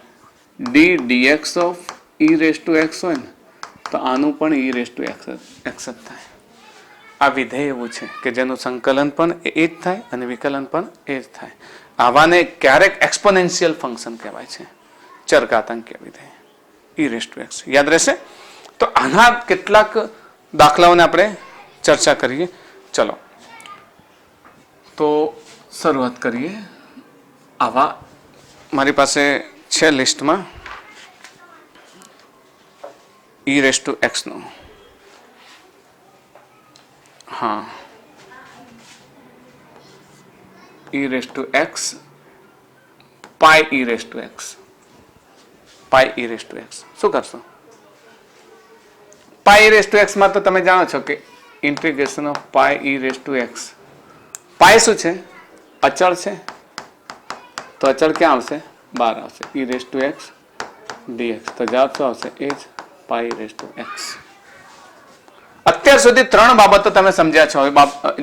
dx ઓફ e⁻x હોય ને તો આનું પણ e⁻x જ થાય. આ વિધેય એવું છે કે જેનું સંકલન પણ એ જ થાય અને વિકલન પણ એ જ થાય. આવાને ક્યારેક એક્સપોનેન્શિયલ ફંક્શન કહેવાય છે. ચરઘાતાંકીય વિધેય e⁻x. યાદ રહેશે? તો આના કેટલાક દાખલાઓને આપણે ચર્ચા કરીએ. ચલો તો શરૂઆત કરીએ. આવા મારી પાસે છે લિસ્ટમાં e⁻x નો. હા, e⁻x પાય e⁻x. શું કરશો? પાય e⁻x માં તો તમે જાણો છો કે ઇન્ટિગ્રેશન ઓફ પાય e⁻x. પાય શું છે? અચળ છે. તો અચળ ક્યાં આવશે? બહાર આવશે. e⁻x dx. તો જવાબ શું આવશે? એ જ પાય e⁻x. અત્યાર સુધી 3 બાબતો તમે સમજ્યા છો.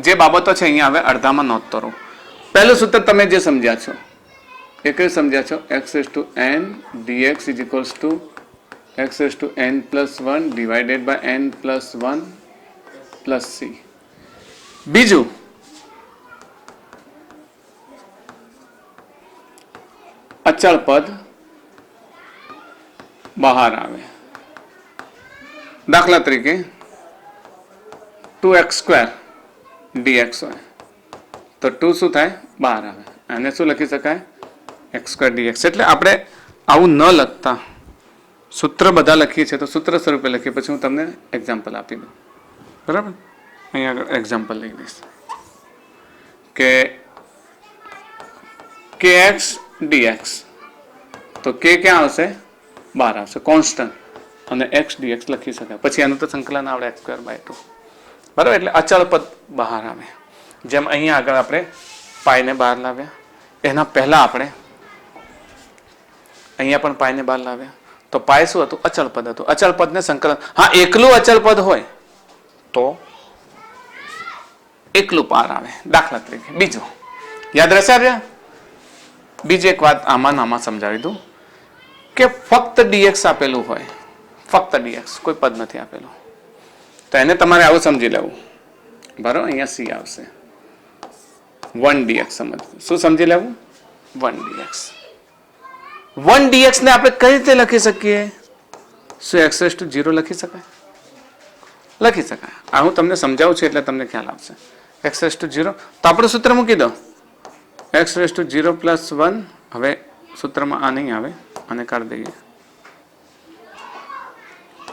જે બાબતો છે અહીંયા હવે અડધામાં નોંધ કરો. પહેલું સૂત્ર તમે જે સમજ્યા છો એ કયું સમજ્યા છો? x⁻n dx = x⁻n+1 divided by n+1 + c. બીજું અચળ પદ બહાર આવે. દાખલા તરીકે 2x² dx હોય તો 2 શું થાય? બહાર આવે. આને શું લખી શકાય? x² dx. એટલે આપણે આવું ન લખતા સૂત્ર બધા લખીએ છીએ તો સૂત્ર સ્વરૂપે લખીએ. પછી હું તમને એક્ઝામ્પલ આપી દઉં બરાબર. અહીંયા આગળ એક્ઝામ્પલ લઈ લઈશ કે kx dx. તો k ક્યાં આવશે? બહાર આવશે કોન્સ્ટન્ટ, અને એક્સ ડીએક્સ લખી શકાય. પછી એનું તો સંકલન આવડે x²/2. બરાબર, એટલે અચળ પદ બહાર આવે. જેમ અહીંયા આગળ આપણે પાઈને બહાર લાવ્યા, એના પહેલા આપણે અહીંયા પણ પાઈને બહાર લાવ્યા. તો પાય શું હતું? અચળ પદ હતું. અચળ પદને સંકલન, હા એકલું અચળ પદ હોય તો એકલું પાર આવે. દાખલા તરીકે બીજો યાદ રહેશે આવ્યા. બીજી એક વાત આમાં સમજાવી દઉં કે ફક્ત ડીએક્સ આપેલું હોય, ફક્ત ડીએક્સ, કોઈ પદ નથી આપેલું, તો એને તમારે આવું સમજી લેવું. બરાબર, અહીંયા સી આવશે 1dx. સમજ શું સમજી લેવું? 1dx. 1dx ને આપણે કઈ રીતે લખી શકીએ? શું x⁻0 લખી શકાય? લખી શકાય. આ હું તમને સમજાવું છું એટલે તમને ખ્યાલ આવશે. x⁻0 તો આપણું સૂત્ર મૂકી દો, x⁻0 + 1. હવે સૂત્રમાં આ નહીં આવે, આને કાઢી દઈએ.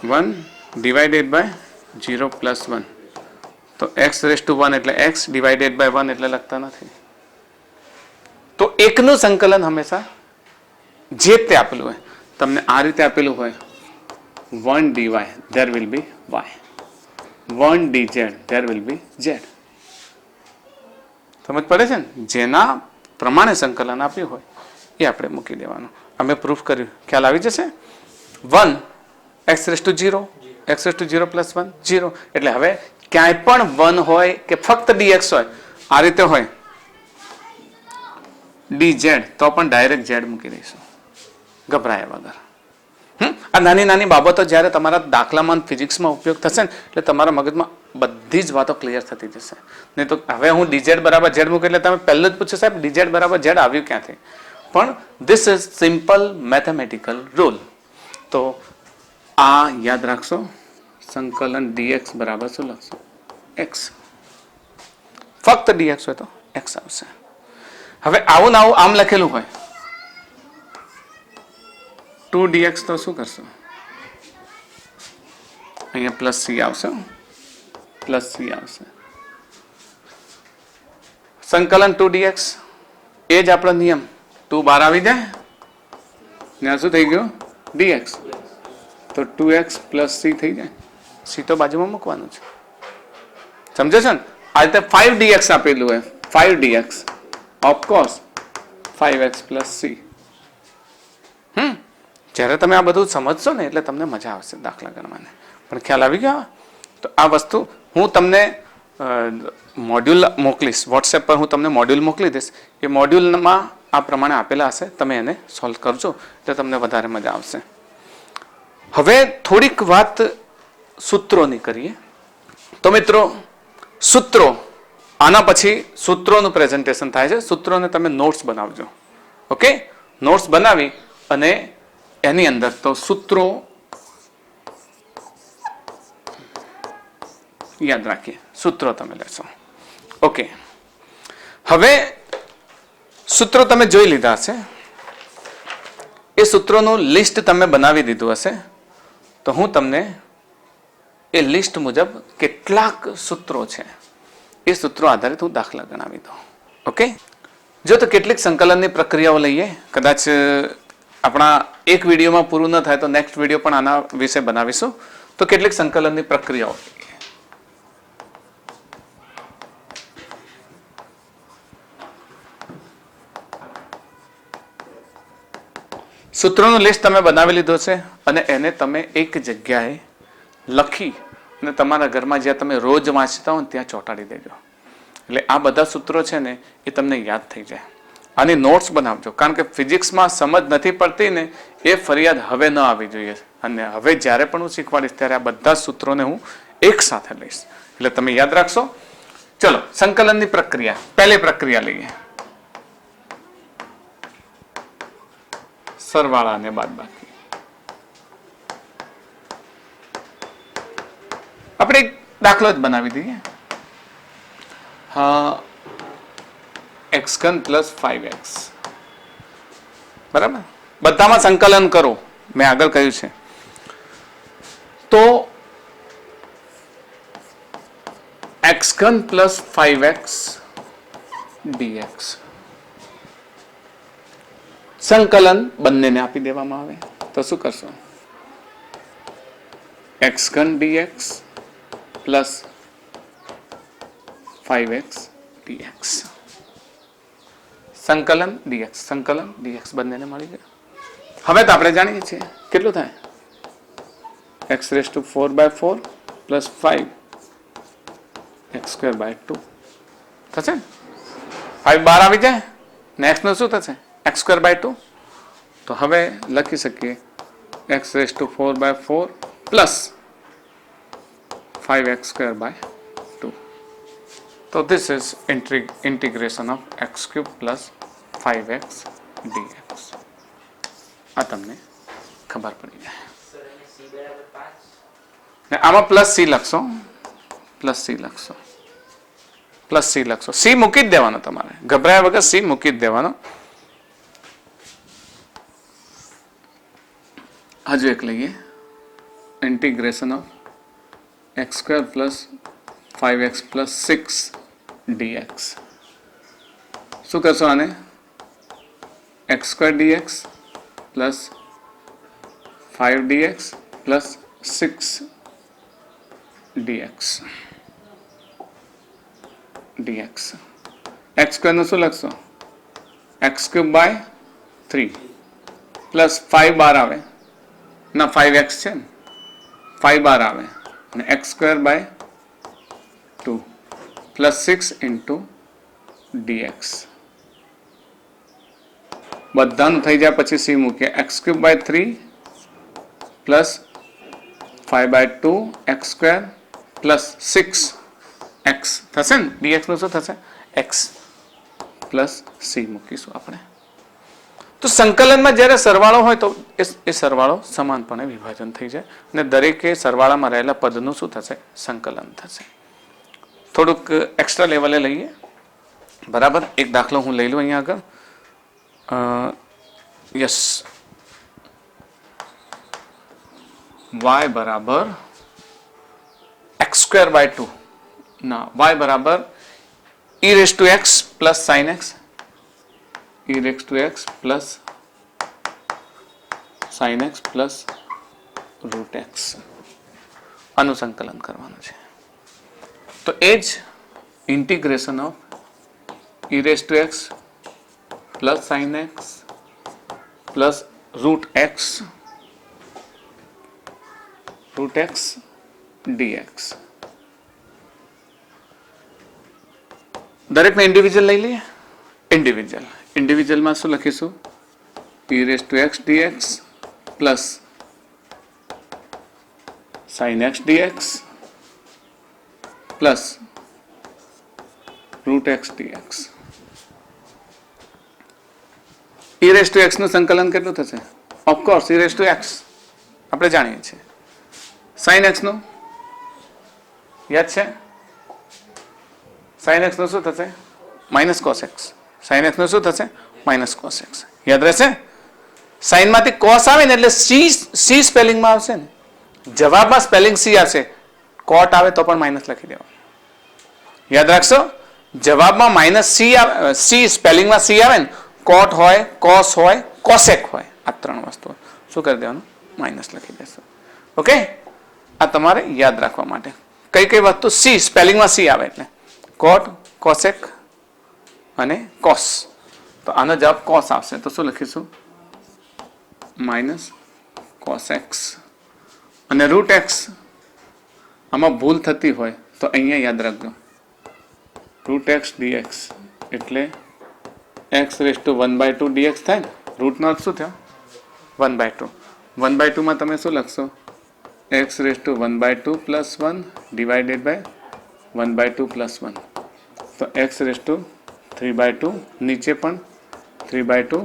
1 / 0 + 1. તો x⁻1 એટલે x / 1 એટલે લખતા નથી. તો એકનું સંકલન હંમેશા જે તે આપેલું હોય, તમને આ રીતે આપેલું હોય 1 dy there will be y, 1 dz there will be z. સમજ પડે છે ને? જેના પ્રમાણે સંકલન આપ્યું હોય એ આપણે મૂકી દેવાનું. અમે પ્રૂફ કર્યું, ખ્યાલ આવી જશે. 1 x⁻0, x⁻0 + 1 0. એટલે હવે ક્યાંય પણ 1 હોય કે ફક્ત dx હોય, આ રીતે હોય dz, તો પણ ડાયરેક્ટ z મૂકી દઈશું, ગભરાયા વગર. આ નાની નાની બાબતો જ્યારે તમારા દાખલામાં ફિઝિક્સમાં ઉપયોગ થશે ને એટલે તમારા મગજમાં બધી જ વાતો ક્લિયર થતી જશે. નહીં તો હવે હું dz = z મૂકું એટલે તમે પહેલું જ પૂછો સાહેબ dz = z આવ્યું ક્યાંથી? પણ this is simple mathematical rule. તો આ યાદ રાખશો, સંકલન dx બરાબર શું લખશો? x. ફક્ત dx હોય તો x આવશે. હવે આવું ને આવું આમ લખેલું હોય 2dx તો શું કરશો? અહીંયા +c આવશે, +c આવશે. સંકલન 2dx એ જ આપણો નિયમ. 2 બહાર આવી જાય, ત્યાં શું થઈ ગયું? dx. તો 2x + c થઈ જાય. c તો બાજુમાં મૂકવાનું છે. સમજે છે ને? આ રીતે 5dx આપેલું હોય, 5dx ઓફકોર્સ 5x + c. જ્યારે તમે આ બધું સમજશો ને એટલે તમને મજા આવશે દાખલા ગણવાને. પણ ખ્યાલ આવી ગયો? તો આ વસ્તુ હું તમને મોડ્યુલ મોકલીશ, વોટ્સએપ પર હું તમને મોડ્યુલ મોકલી દઈશ. એ મોડ્યુલમાં આ પ્રમાણે આપેલા હશે, તમે એને સોલ્વ કરજો એટલે તમને વધારે મજા આવશે. હવે થોડીક વાત સૂત્રોની કરીએ. તો મિત્રો સૂત્રો, આના પછી સૂત્રોનું પ્રેઝન્ટેશન થાય છે. સૂત્રોને તમે નોટ્સ બનાવજો. ઓકે, નોટ્સ બનાવી અને એની અંદર તો સૂત્રો યાદ રાખીએ, સૂત્રો તમે લેશો. ઓકે, હવે સૂત્રો તમે જોઈ લીધા હશે, એ સૂત્રોનું લિસ્ટ તમે બનાવી દીધું હશે. તો હું તમને એ લિસ્ટ મુજબ કેટલાક સૂત્રો છે એ સૂત્રો આધારિત હું દાખલા ગણાવી દઉં. ઓકે, જો તો કેટલીક સંકલનની પ્રક્રિયાઓ લઈએ. કદાચ આપણા એક વિડીયોમાં પૂરું ન થાય તો નેક્સ્ટ વિડીયો પણ આના વિશે બનાવીશું. તો કેટલીક સંકલનની પ્રક્રિયાઓ સૂત્રોનું લિસ્ટ તમે બનાવી લીધો છે અને એને તમે એક જગ્યાએ લખી અને તમારા ઘરમાં જ્યાં તમે રોજ વાંચતા હો ને ત્યાં ચોંટાડી દેજો. એટલે આ બધા સૂત્રો છે ને એ તમને યાદ થઈ જાય. આની નોટ્સ બનાવજો, કારણ કે ફિઝિક્સમાં સમજ નથી પડતી ને એ ફરિયાદ હવે ન આવી જોઈએ. અને હવે જ્યારે પણ હું શીખવાડીશ ત્યારે આ બધા સૂત્રોને હું એક સાથે લઈશ, એટલે તમે યાદ રાખશો. ચલો, સંકલનની પ્રક્રિયા. પહેલી પ્રક્રિયા લઈએ, સરવાળા અને બાદબાકી. આપણે એક દાખલો જ બનાવી દઈએ. x3 + 5x. બરાબર, બધામાં સંકલન કરો, મેં આગળ કહ્યું છે. તો x3 + 5x dx સંકલન બંનેને આપી દેવામાં આવે. તો શું કરશો? x3 dx plus 5x dx. સંકલન dx બંનેને મળી ગયું. હવે તો આપણે જાણીએ છીએ કેટલું થાય? x⁴/4 પ્લસ 5 x²/2 થશે ને? 5 બહાર આવી જાય ને x નું શું થશે? x²/2. તો હવે લખી શકીએ x⁴/4 પ્લસ 5x²/2. તો this is integration of x³ plus 5x dx. આ તમને ખબર પડી જાય. ને આમાં પ્લસ સી લખશો, સી મૂકી જ દેવાનો તમારે, ગભરાયા વગર સી મૂકી જ દેવાનો. હજુ એક લઈએ, integration of x² plus 5x plus 6 dx. શું કરશો આને? x² dx plus 5 dx plus 6 dx. x² નું શું લખશો? x³/3 પ્લસ 5 બહાર આવે ના, 5x છે ને, 5 બહાર આવે અને x²/2 પ્લસ 6 ઇન્ટુ dx. બધાનું થઈ જાય પછી સી મૂકીએ. x³/3 plus 5/2 x² plus 6x થશે ને? dx નું શું થશે? x પ્લસ સી મૂકીશું આપણે. તો સંકલનમાં જ્યારે સરવાળો હોય તો એ સરવાળો સમાનપણે વિભાજન થઈ જાય અને દરેકે સરવાળામાં રહેલા પદનું શું થશે? સંકલન થશે. થોડુંક એક્સ્ટ્રા લેવલે લઈએ, બરાબર. એક દાખલો હું લઈ લઉં અહીંયા આગળ. યસ, y બરાબર x²/2 ના, y બરાબર e⁻x plus sin x, e⁻x plus sin x plus √x. આનું સંકલન કરવાનું છે. તો એ જ integration of e⁻x plus sin x plus √x dx. દરેકને ઇન્ડિવિજ્યુઅલ લઈ લઈએ. ઇન્ડિવિજ્યુઅલમાં શું લખીશું? e⁻x dx plus sin x dx plus √x dx. e⁻x નું સંકલન કેટલું થશે? ઓફકોર્સ e⁻x આપણે જાણીએ છીએ. sin x નું યાદ છે? sin x નું શું થશે? Minus cos x. sin x નું શું થશે? Minus cos x. યાદ રહેશે? સાઇન માંથી cos આવે ને એટલે સી સ્પેલિંગમાં આવશે ને. જવાબમાં સ્પેલિંગ સી આવશે, કોટ આવે તો પણ માઇનસ લખી દેવાનું. યાદ રાખશો, જવાબમાં માઇનસ સી સ્પેલિંગમાં સી આવે ને, કોટ હોય, કોસ હોય, કોસેક હોય, આ ત્રણ વસ્તુ શું કરી દેવાનું? માઇનસ લખી દેશો. ઓકે, આ તમારે યાદ રાખવા માટે. કઈ કઈ વસ્તુ સી સ્પેલિંગમાં સી આવે એટલે કોટ, કોસેક અને કોસ. તો આનો જવાબ કોસ આવશે. તો શું લખીશું? Minus cos x. અને √x આમાં ભૂલ થતી હોય તો અહીંયા યાદ રાખજો, √x dx એટલે x⁻1/2 dx થાય ને. રૂટનો અર્થ શું થયો? 1/2. 1/2 માં તમે શું લખશો? x⁻1/2 plus 1 divided by 1/2 plus 1. તો x⁻3/2, નીચે પણ 3/2,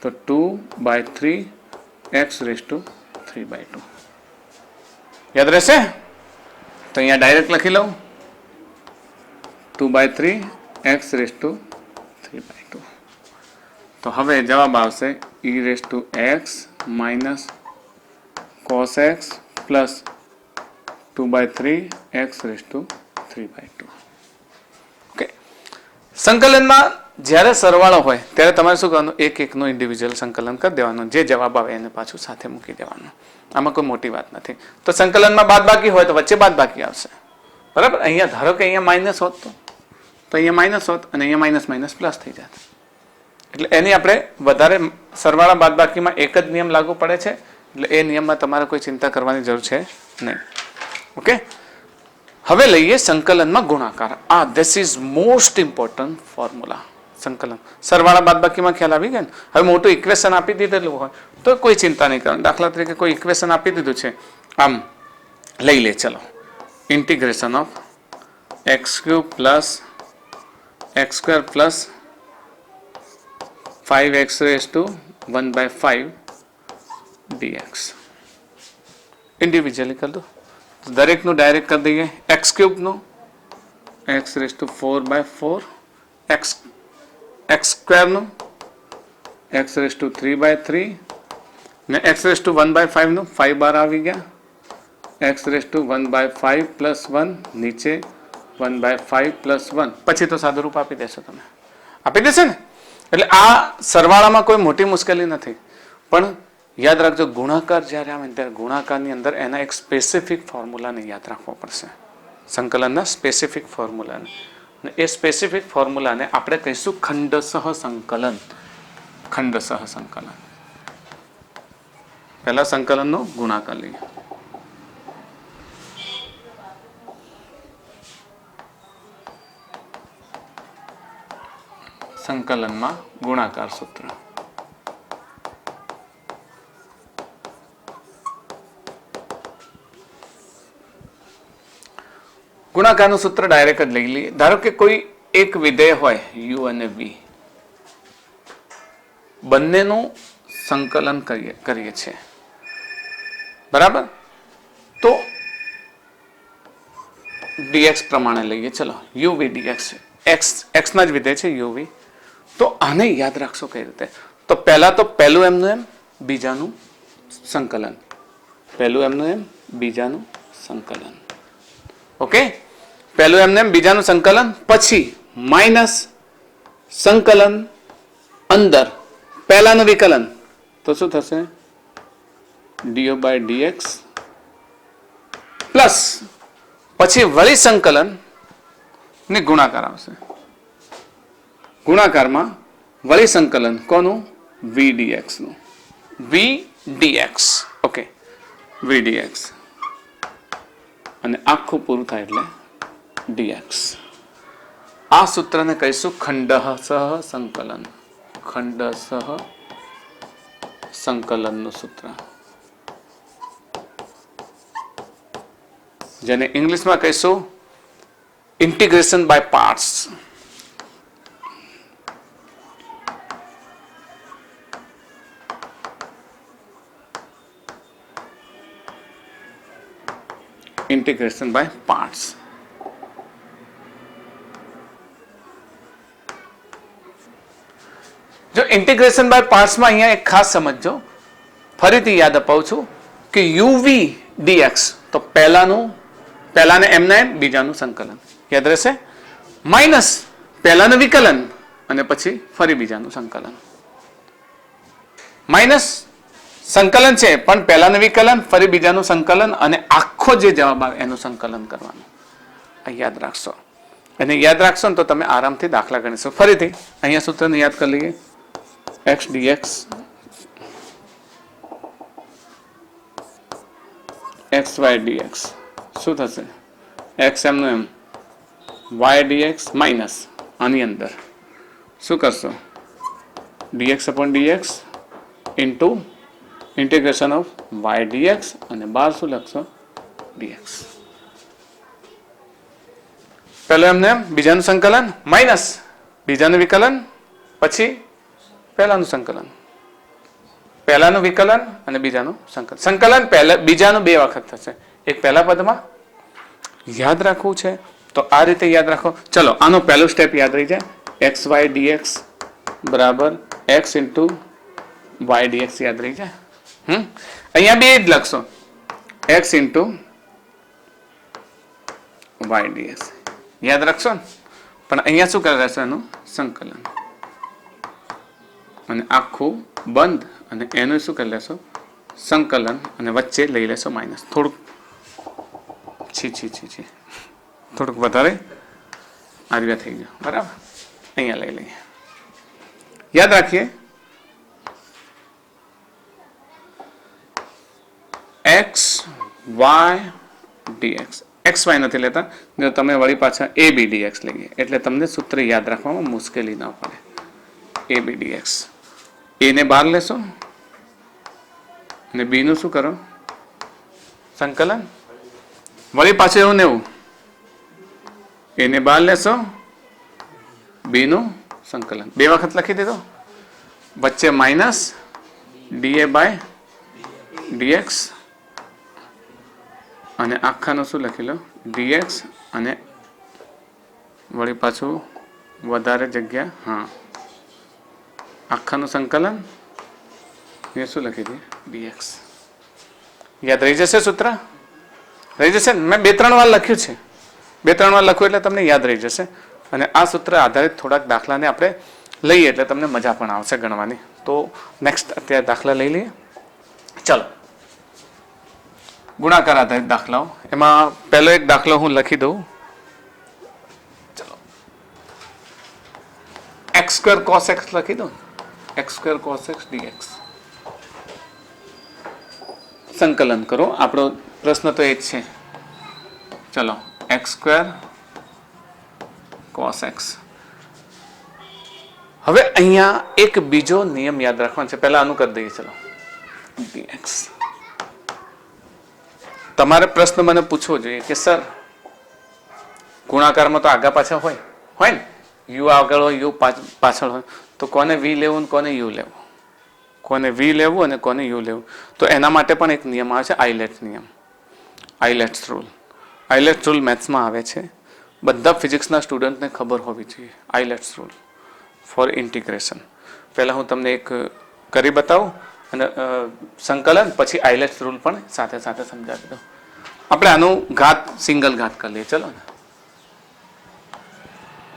તો 2/3 x⁻3/2. યાદ રહેશે? તો અહીંયા ડાયરેક્ટ લખી લઉં, 2/3 x⁻3/2. તો હવે જવાબ આવશે e⁻x minus cos x plus 2/3 x⁻3/2. Okay, સંકલનમાં જ્યારે સરવાળો હોય ત્યારે તમારે શું કરવાનું, એક એકનું ઇન્ડિવિજ્યુઅલ સંકલન કરી દેવાનું, જે જવાબ આવે એને પાછું સાથે મૂકી દેવાનું. આમાં કોઈ મોટી વાત નથી. તો સંકલનમાં બાદબાકી હોય તો વચ્ચે બાદબાકી આવશે, બરાબર. અહીંયા ધારો કે અહીંયા માઇનસ હોત તો અહીંયા માઇનસ હોત અને અહીંયા માઇનસ માઇનસ પ્લસ થઈ જાત. એટલે એની આપણે વધારે સરવાળા બાદબાકીમાં એક જ નિયમ લાગુ પડે છે, એટલે એ નિયમમાં તમારે કોઈ ચિંતા કરવાની જરૂર છે નહીં. ઓકે, હવે લઈએ સંકલનમાં ગુણાકાર. This is most important formula. સંકલન સરવાળા બાદબાકીમાં ખ્યાલ આવી ગયા ને. હવે મોટું ઇક્વેશન આપી દીધેલું હોય તો કોઈ ચિંતા નહીં કરવાની. દાખલા તરીકે કોઈ ઇક્વેશન આપી દીધું છે, આમ લઈ લે. ચલો, integration of x³ plus x² plus 5x⁻⁴ dx. Individually કરી દો. દરેકનું ડાયરેક્ટ કરી દઈએ. x³ નું x⁴/4, x² નું x⁵/3 ને x⁵1/5 નું 5 બાર આવી ગયા. x⁵1/5 પ્લસ 1 નીચે 1/5 પ્લસ 1. પછી તો સાદું રૂપ આપી દેશો તમે, આપી દેશે ને. એટલે આ સરવાળામાં કોઈ મોટી મુશ્કેલી નથી. પણ યાદ રાખજો, ગુણાકાર જ્યારે આવે ત્યારે ગુણાકારની અંદર એના એક સ્પેસિફિક ફોર્મ્યુલાને યાદ રાખવો પડશે. સંકલનના સ્પેસિફિક ફોર્મ્યુલાને, અને એ સ્પેસિફિક ફોર્મ્યુલાને આપણે કહીશું ખંડસહ સંકલન. ખંડસહ સંકલન. પહેલા સંકલનનો ગુણાકાર લઈએ. સંકલનમાં ગુણાકાર સૂત્ર. ગુણાકારનું સૂત્ર ડાયરેક્ટ જ લઈ લઈએ. ધારો કે કોઈ એક વિધેય હોય u અને v, બંનેનું સંકલન કરીએ છીએ, બરાબર. તો dx પ્રમાણે લઈએ. ચલો, uv dx, x ના જ વિધેય છે uv. તો આને યાદ રાખશો કઈ રીતે? તો પહેલા તો પહેલું એમનું એમ, બીજાનું સંકલન. પહેલું એમનું એમ, બીજાનું સંકલન. ઓકે, પહેલું એમને એમ, બીજાનું સંકલન, પછી માઇનસ સંકલન અંદર પહેલાનું વિકલન. તો શું થશે? dy/dx પ્લસ પછી વળી સંકલન ને ગુણાકાર આવશે. ગુણાકારમાં વળી સંકલન કોનું? v dx નું. v dx. Okay, v dx અને આખું પૂરું થાય એટલે dx. આ સૂત્રને કહીશું ખંડસહ સંકલન. ખંડસહ સંકલનનું સૂત્ર, જેને ઇંગ્લિશમાં કહીશું integration by parts. Integration by parts. જો ઇન્ટિગ્રેશન બાય પાર્ટ્સમાં અહીંયા એક ખાસ સમજજો, ફરીથી યાદ અપાવું છું કે uv dx તો પહેલાને એમના એમ, બીજાનું સંકલન યાદ રહેશે, માઇનસ પહેલાનું વિકલન અને પછી ફરી બીજાનું સંકલન. માઇનસ સંકલન છે પણ પહેલાનું વિકલન, ફરી બીજાનું સંકલન અને આખો જે જવાબ આવે એનું સંકલન કરવાનું. આ યાદ રાખશો. અને યાદ રાખશો ને તો તમે આરામથી દાખલા ગણીશો. ફરીથી અહીંયા સૂત્રને યાદ કરી લઈએ. x dx xy dx શું થશે? x એમનું એમ, y dx માઇનસ આની અંદર શું કરશો? dx/dx into integration of y dx અને બાર શું લખશો? dx. પહેલું એમને એમ, બીજાનું સંકલન, માઇનસ બીજાનું વિકલન, પછી પહેલાનું સંકલન. પહેલાનું વિકલન અને બીજાનું સંકલન. સંકલન બીજાનું 2 વખત થશે. એક પહેલા પદમાં યાદ રાખવું છે તો આ રીતે યાદ રાખો. ચલો, આનો પહેલું સ્ટેપ યાદ રહી જાય. xy dx બરાબર x ઇન્ટુ y dx યાદ રહી જાય. અહીંયા બે જ લખશો, x ઇન્ટુ y dx યાદ રાખશો ને. પણ અહીંયા શું કરે રહેશે એનું સંકલન, અને આખું બંધ અને એનું શું કરી લેશો સંકલન, અને વચ્ચે લઈ લેશો માઇનસ. થોડુંક થોડુંક વધારે આર્યા થઈ ગયું. બરાબર, અહીંયા લઈ લઈએ. યાદ રાખીએ x y d x. X y નથી લેતા, જો તમે વળી પાછા એ બી ડીએક્સ લઈએ એટલે તમને સૂત્ર યાદ રાખવામાં મુશ્કેલી ના પડે. એ બી ડીએક્સ, એને બહાર લેશો અને બી નું શું કરો સંકલન, વળી પાછું એવું ને એવું એને બહાર લેશો, બી નું સંકલન. 2 વખત લખી દીધો, વચ્ચે માઇનસ ડીએ બાય ડીએક્સ, અને આખાનું શું લખી લો ડીએક્સ, અને વળી પાછું વધારે જગ્યા, હા આખાનું સંકલન એ શું લખી દે ડીએક્સ. યાદ રહી જશે સૂત્ર? રહી જશે ને? મેં 2-3 વાર લખ્યું છે, 2-3 વાર લખ્યું એટલે તમને યાદ રહી જશે. અને આ સૂત્ર આધારિત થોડાક દાખલાને આપણે લઈએ એટલે તમને મજા પણ આવશે ગણવાની. તો નેક્સ્ટ અત્યારે દાખલા લઈ લઈએ. ચલો, ગુણાકાર આધારિત દાખલાઓ. એમાં પહેલો એક દાખલો હું લખી દઉં. ચલો, x² cos x લખી દઉં. x² cos x dx સંકલન કરો. આપણો પ્રશ્ન તો એ જ છે. ચલો, x² cos x. હવે અહીંયા એક બીજો નિયમ યાદ રાખવાનો છે. પહેલા આનું કરી દઈએ. ચલો, dx. તમારે પ્રશ્ન મને પૂછવો જોઈએ કે સર ગુણાકારમાં તો આગા પાછળ હોય ને, યુ આગળ હોય યુ પાછળ હોય, તો કોને વી લેવું ને કોને યુ લેવું, કોને વી લેવું અને કોને યુ લેવું. તો એના માટે પણ એક નિયમ આવે છે આઈલેટ્સ નિયમ, આઈલેટ્સ રૂલ. આઈલેટ્સ રૂલ મેથ્સમાં આવે છે, બધા ફિઝિક્સના સ્ટુડન્ટને ખબર હોવી જોઈએ. IELTS rule four integration. પહેલાં હું તમને એક કરી બતાવું અને સંકલન, પછી આઈલેટ્સ રૂલ પણ સાથે સાથે સમજાવી દઉં. આપણે આનું ઘાત સિંગલ ઘાત કરી લઈએ. ચલો ને,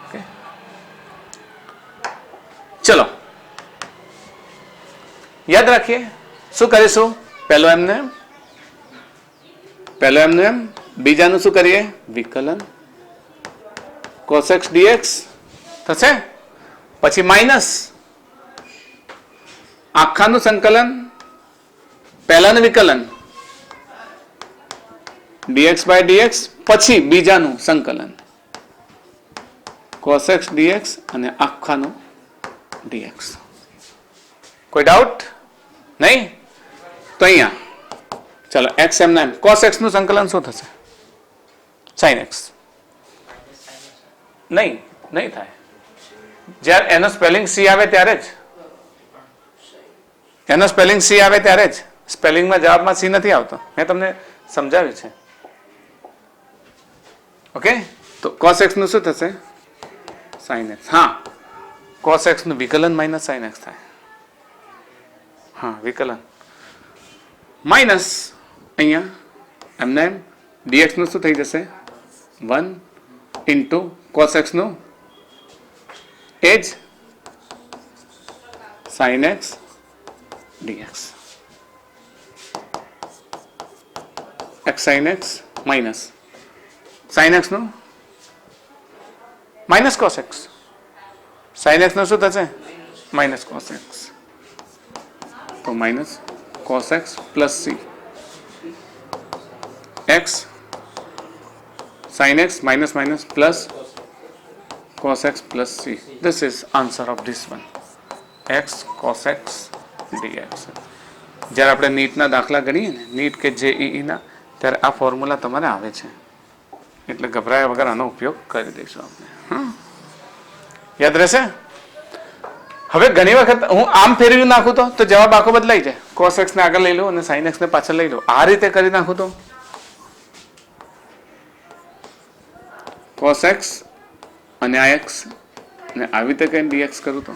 ઓકે ચલો યાદ રાખીએ શું કરીશું. પહેલો એમને એમ, બીજાનું શું કરીએ વિકલન, cos x dx થશે. પછી માઇનસ આખાનું સંકલન, પહેલાનું વિકલન dx by dx, પછી બીજાનું સંકલન cos x dx અને આખાનું dx. કોઈ ડાઉટ નહીં? તો અહીંયા ચલો x એમના એમ, cos x નું સંકલન શું થશે sin x. નહીં થાય. જ્યારે એનો સ્પેલિંગ c આવે ત્યારે જ, એનો સ્પેલિંગ c આવે ત્યારે જ. સ્પેલિંગમાં જવાબમાં c નથી આવતો, મેં તમને સમજાવ્યું છે. ઓકે, તો cos x નું શું થશે sin x. હા, cos x નું વિકલન માઇનસ sin x થાય. હા, વિકલન માઇનસ અહીંયા એમને એમ dx નું શું થઈ જશે 1 ઇન્ટુ cos x નું એ જ sin x dx. x sin x minus sin x નું minus cos x, sin x નું શું થશે માઇનસ cos x. તો minus cos x plus c, x sin x minus minus plus cos x plus c. This is answer of this one, x cos x dx. જ્યારે આપણે નીટના દાખલા ગણીએ ને, NEET કે જેઈઈ ના, ત્યારે આ ફોર્મ્યુલા તમારે આવે છે, એટલે ગભરાયા વગર આનો ઉપયોગ કરી દઈશું આપણે. યાદ રહેશે? હવે ઘણી વખત હું આમ ફેરવી નાખું તો જવાબ આખો બદલાઈ જાય. cos x ને આગળ લઈ લો અને sin x ને પાછળ લઈ લો. આ રીતે કરી નાખું તો cos x અને આ x અને આવી રીતે કઈ dx કરું તો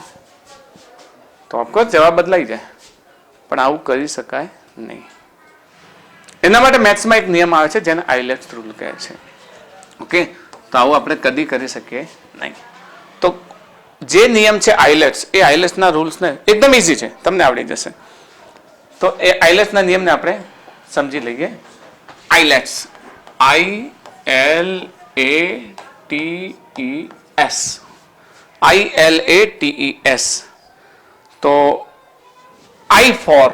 ઓફકોર્સ જવાબ બદલાઈ જાય, પણ આવું કરી શકાય નહીં. એના માટે મેથ્સમાં એક નિયમ આવે છે જેને આઈલેટ્સ રૂલ કહે છે. ઓકે, તો આવું આપણે કદી કરી શકીએ નહીં. તો જે નિયમ છે આઇલેટ્સ, એ આઇલેટ્સના રૂલ્સને એકદમ ઇઝી છે, તમને આવડી જશે. તો એ આઇલેટ્સના નિયમને આપણે સમજી લઈએ. આઇલેટ્સ, ILATES, ILATES. તો I ફોર,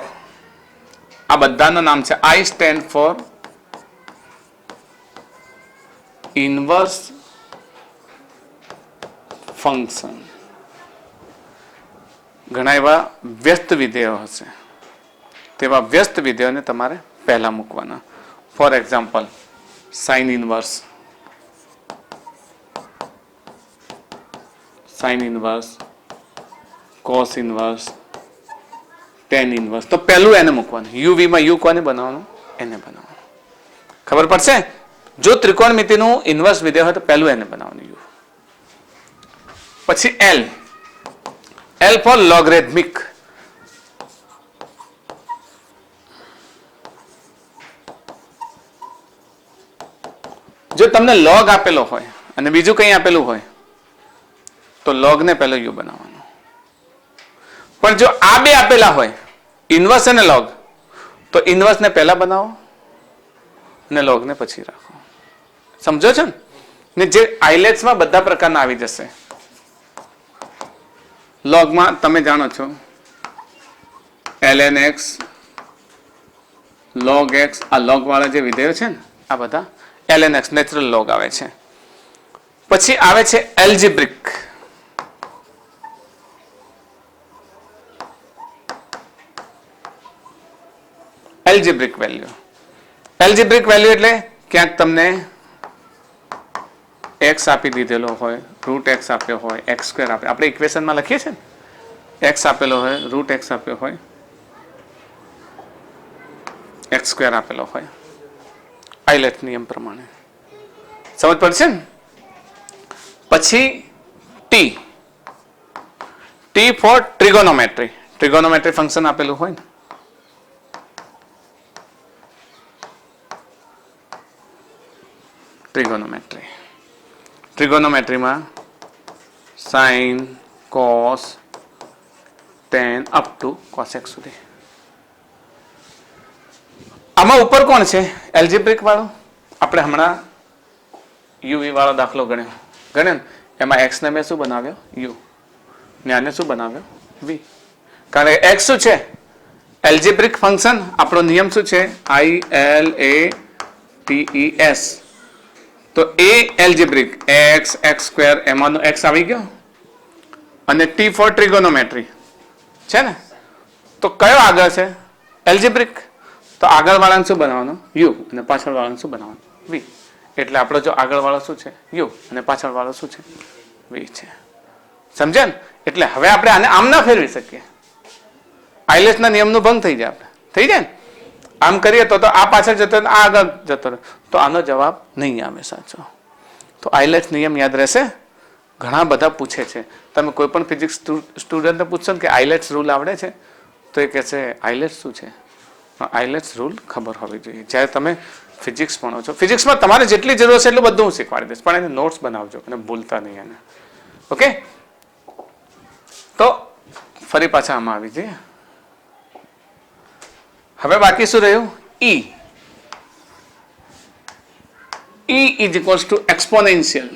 આ બધાનું નામ છે. I stand four inverse function. ઘણા એવા વ્યસ્ત વિધેયો હશે, તેવા વ્યસ્ત વિધેયોને તમારે પહેલા મૂકવાના. For example, sine inverse, sine inverse, cos inverse, tan inverse. તો પહેલું એને મૂકવાનું. યુવીમાં યુ કોને બનાવવાનું? એને બનાવવાનું. ખબર પડશે? જો ત્રિકોણમિતિનું ઇન્વર્સ વિધેય હોય તો પહેલું એને બનાવવાનું યુ. પછી એલ, એલ ફોર લોગરેધમિક. જો તમને લોગ આપેલો હોય અને બીજું કંઈ આપેલું હોય તો લોગ ને પહેલો યુ બનાવવાનો. પણ જો આ બે આપેલા હોય, ઇન્વર્સ અને લોગ, તો ઇન્વર્સ ને પહેલા બનાવો અને લોગ ને પછી રાખો. સમજો છો ને? જે આઇલેટ્સમાં બધા પ્રકારના આવી જશે. લોગમાં તમે જાણો છો ln x, log x, આ લોગ વાળા જે વિધેયો છે ને, આ બધા ln x નેચરલ લોગ આવે છે. પછી આવે છે algebraic. Algebraic value. Algebraic value એટલે ક્યાંક તમને x આપી દીધેલો હોય, રૂટ x આપ્યો હોય, x સ્ક્વેર આપ્યો, આપણે ઇક્વેશનમાં લખીએ છીએ ને, x આપેલો હોય, રૂટ x આપ્યો હોય, x સ્ક્વેર આપેલો હોય, આઇલેટ નિયમ પ્રમાણે. સમજ પડશે ને? પછી T, T for trigonometry. Trigonometry function આપેલું હોય ને, ટ્રિગોનોમેટ્રી. ટ્રિગોનોમેટ્રીમાં sine, cos, tan up to cosec સુધી. આમાં ઉપર કોણ છે? એલ્જિબ્રિક વાળો. આપણે હમણાં યુવી વાળો દાખલો ગણ્યો ને, એમાં એક્સ ને મેં શું બનાવ્યો? યુ. ને આને શું બનાવ્યો? વી. કારણ કે એક્સ શું છે? Algebraic function. આપણો નિયમ શું છે? ILATES. તો એ એલ્જિબ્રિક, એક્સ, એક્સ સ્ક્વેર, એમાંનો એક્સ આવી ગયો, અને ટી ફોર ટ્રિગોનોમેટ્રી છે ને. તો કયો આગળ છે? એલ્જિબ્રિક. તો આગળ વાળાને શું બનાવવાનું? યુ. અને પાછળ વાળાને શું બનાવવાનું? વી. એટલે આપણો જો આગળ વાળો શું છે? યુ. અને પાછળ વાળો શું છે? વી છે. સમજે ને? એટલે હવે આપણે આને આમ ના ફેરવી શકીએ. આઇલેટ્સના નિયમનો ભંગ થઈ જાય. આપણે થઈ જાય ને? આમ કરીએ તો આ પાછળ જતો, આ આગળ જતો રહે, તો આનો જવાબ નહીં આવે સાચો. તો આઇલેટ્સ નિયમ યાદ રહેશે. ઘણા બધા પૂછે છે. તમે કોઈ પણ ફિઝિક્સ સ્ટુડન્ટને પૂછશો ને કે આઇલેટ્સ રૂલ આવડે છે, તો એ કહેશે આઇલેટ્સ શું છે? આઇલેટ્સ રૂલ ખબર હોવી જોઈએ. જ્યારે તમે ફિઝિક્સ ભણો છો, ફિઝિક્સમાં તમારે જેટલી જરૂર છે એટલું બધું હું શીખવાડી દઈશ, પણ એને નોટ્સ બનાવજો અને ભૂલતા નહીં એને. ઓકે? તો ફરી પાછા આમાં આવી જઈએ. હવે બાકી શું રહ્યું? E. E is equals to exponential.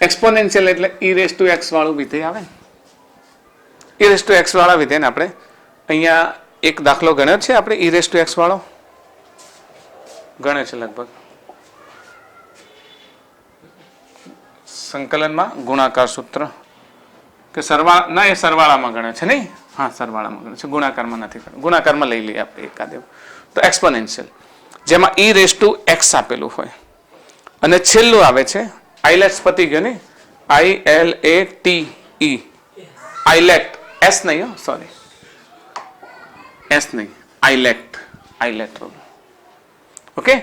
Exponential એટલે e રેઝ ટુ x વાળું વિધેય આવે. e રેઝ ટુ x વાળા વિધેયને આપણે અહીંયા એક દાખલો ગણ્યો છે. આપણે e રેઝ ટુ x વાળો ગણ્યો છે લગભગ સંકલનમાં ગુણાકાર સૂત્ર કે સરવાળા ના, એ સરવાળામાં ગણે છે નહીં? હા, સરવાળામાં ગણે છે, ગુણાકારમાં નથી ગણે. ગુણાકારમાં લઈ લઈએ આપણે એકાદ એવું. તો એક્સપોનેન્શિયલ જેમાં e રેઝ ટુ x આપેલું હોય અને છેલ્લું આવે છે આઇલેટ્સ. પતી ગયો ને? ILATE, આઇલેટ. S નહીં, હો સોરી, S નહીં, આઇલેટ. આઇલેટ રૂલ. ઓકે?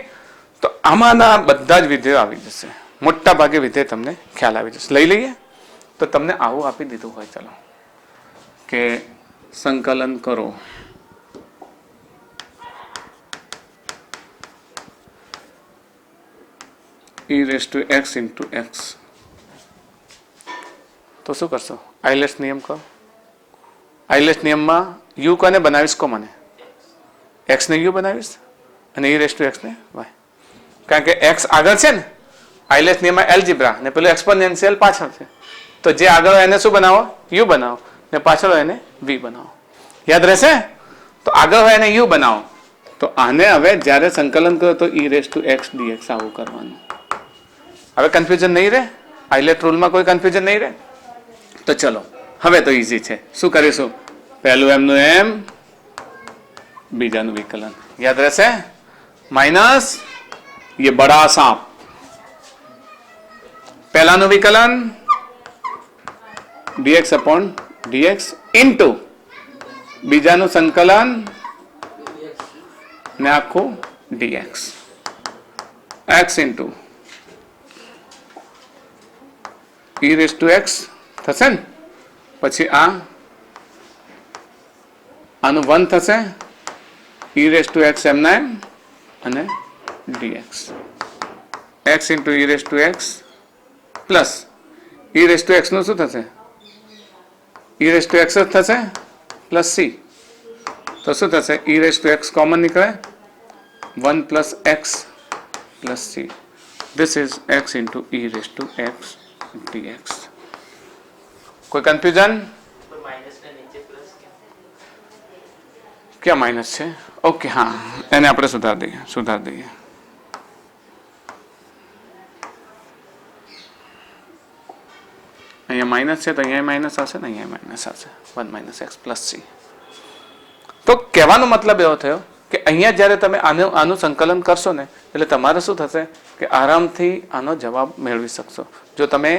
તો આમાંના બધા જ વિધેયો આવી જશે. મોટા ભાગે વિધેય તમને ખ્યાલ આવી જશે. લઈ લઈએ. તો તમને આવું આપી દીધું હોય, ચલો કે સંકલન કરો e raise to x into x. તો શું કરશો? આઈલેટ્સ નિયમ કહો. આઈલેટ્સ નિયમમાં યુ કોને બનાવીશ? કહો મને. એક્સ ને યુ બનાવીશ અને e રેઝ ટુ એક્સ ને વાય. કારણ કે એક્સ આગળ છે ને, આઈલેટ્સ નિયમમાં એલ્જીબ્રા ને પેલું એક્સપોનેન્શિયલ પાછળ છે. તો જે આગળ હોય એને શું બનાવો? યુ બનાવો ને પાછળ હોય એને વી બનાવો. યાદ રહેશે? તો આગળ હોય એને યુ બનાવો. તો આને હવે જ્યારે સંકલન કરો તો e raise to x d x આવું કરવાનું. હવે કન્ફ્યુઝન નહીં રહે? આઈલેટ રૂલમાં કોઈ કન્ફ્યુઝન નહીં રહે? તો ચલો હવે તો ઈઝી છે. શું કરીશું? પહેલું એમનું એમ, બીજાનું વિકલન. યાદ રહેશે? માઇનસ ये बड़ा सांप, पहलाનું વિકલન dx अपॉन dx ઇન્ટુ બીજાનું સંકલન ને આખું dx x into e raise to x થશે ને, પછી આનું 1 થશે, e રેઝ ટુ x એમના એમ અને dx x into e raise to x plus e raise to x નું શું થશે? e રેઝ ટુ x જ થશે પ્લસ c. તો શું થશે? e raise to x common નીકળે, 1 plus x plus c. This is x into e raise to x dx. કોઈ કન્ફ્યુઝન? ક્યાં માઇનસ છે? ઓકે, હા, એને આપણે સુધાર દઈએ. અહીંયા માઇનસ છે તો અહીંયા માઇનસ આવશે ને, અહીંયા માઇનસ આવશે, 1 માઇનસ એક્સ પ્લસ સી. તો કહેવાનો મતલબ એવો થયો કે અહીંયા જ્યારે તમે આનું સંકલન કરશો ને, એટલે તમારે શું થશે કે આરામથી આનો જવાબ મેળવી શકશો જો તમે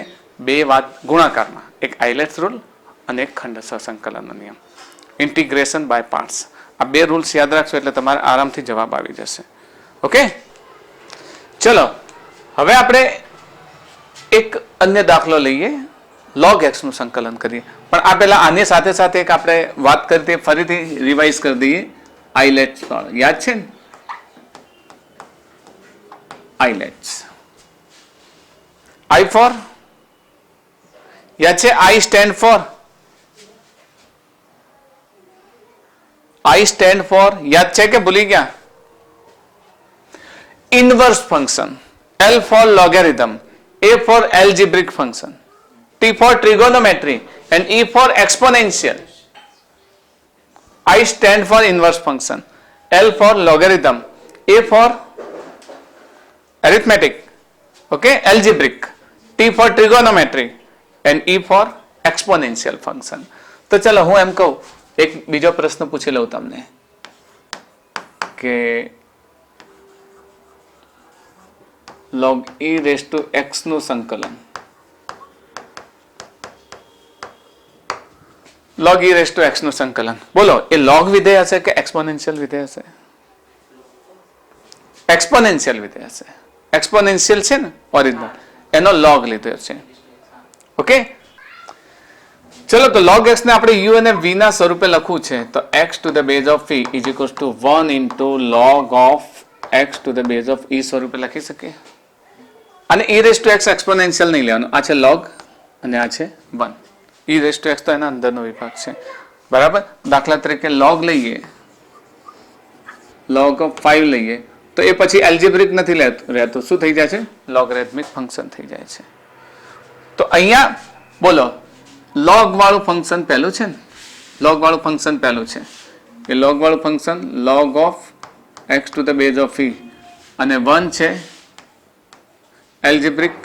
બે વાત ગુણાકારમાં, એક આઈલેટ્સ રૂલ અને એક ખંડસર સંકલનનો નિયમ, ઇન્ટિગ્રેશન બાય પાર્ટ્સ. આ બે રૂલ્સ યાદ રાખશો એટલે તમારે આરામથી જવાબ આવી જશે. ઓકે, ચલો હવે આપણે એક અન્ય દાખલો લઈએ, log x નું સંકલન કરીએ. પણ આ પહેલા આની સાથે સાથે એક આપણે વાત કરી હતી, ફરીથી રિવાઇઝ કરી દઈએ. આઈલેટ્સ યાદ છે ને? આઈલેટ્સ, I for યાદ છે? I stand for યાદ છે કે ભૂલી ગયા? Inverse function, L for logarithm, A for algebraic function, T for trigonometry and E for exponential. I stand for inverse function, L for logarithm, A for arithmetic, okay, algebraic, T for trigonometry and E for exponential function. તો ચલો હું એમ કહું, એક બીજો પ્રશ્ન પૂછી લઉં તમને કે log e raise to x નું સંકલન, log e raise to x નું સંકલન, બોલો એ log વિધેય હશે કે એક્સપોનેન્શિયલ વિધેય હશે? એક્સપોનેન્શિયલ વિધેય હશે. એક્સપોનેન્શિયલ છે ને ઓરિજિનલ, એનો log લીધો છે. ઓકે, ચલો તો log x ને આપણે u અને v ના સ્વરૂપે લખવું છે તો x to the base of v is equals to 1 into log of x to the base of e સ્વરૂપે લખી શકીએ. અને e raise to x exponential નહીં લેવાનું, આ છે log અને આ છે 1. e રેઝ ટુ x તો એના અંદરનો વિભાગ છે, બરાબર. દાખલા તરીકે log લઈએ, log ઓફ 5 લઈએ તો એ પછી એલ્જિબ્રિક નથી રહેતું, શું થઈ જાય છે? લોગરેથમિક ફંક્શન થઈ જાય છે. તો અહીંયા બોલો log વાળું ફંક્શન પહેલું છે ને, log વાળું ફંક્શન પહેલું છે એ log વાળું function log of x to the base of e અને 1 છે એલ્જિબ્રિક.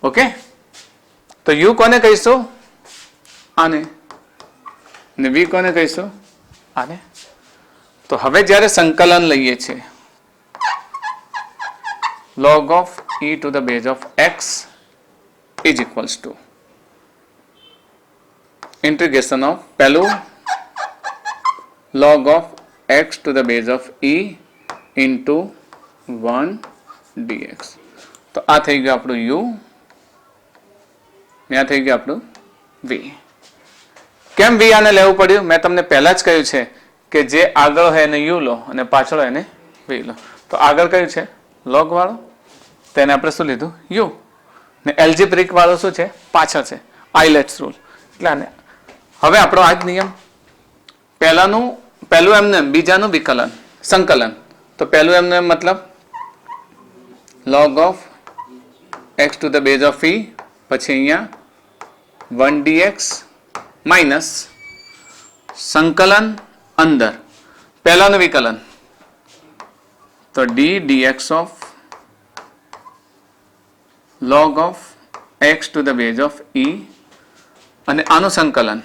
ઓકે, તો u કોને કહીશું? આને. અને v કોને કહીશું? આને. તો હવે જ્યારે સંકલન લઈએ છીએ log of e two the base of x is equals two integration of પહેલું log of x to the base of e into 1 dx. તો આ થઈ ગયું આપણું u ને આ થઈ ગયું આપણું v. કેમ v આને લેવું પડ્યું? મેં તમને પહેલા જ કહ્યું છે કે જે આગળ હોય એને u લો અને પાછળ હોય એને v લો. તો આગળ કયું છે? log વાળું તેને આપણે શું લીધું યુ ને એલ્જિબ્રિક વાળો શું છે પાછળ છે આઇલેટ્સ રૂલ એટલે આને હવે આપણો આ જ નિયમ પહેલું એમને બીજાનું વિકલન સંકલન તો પહેલું એમને મતલબ log of x to the base of e પછી અહીંયા 1 dx માઇનસ સંકલન અંદર પહેલાનું વિકલન તો d dx of log of x to the base of e અને આનું સંકલન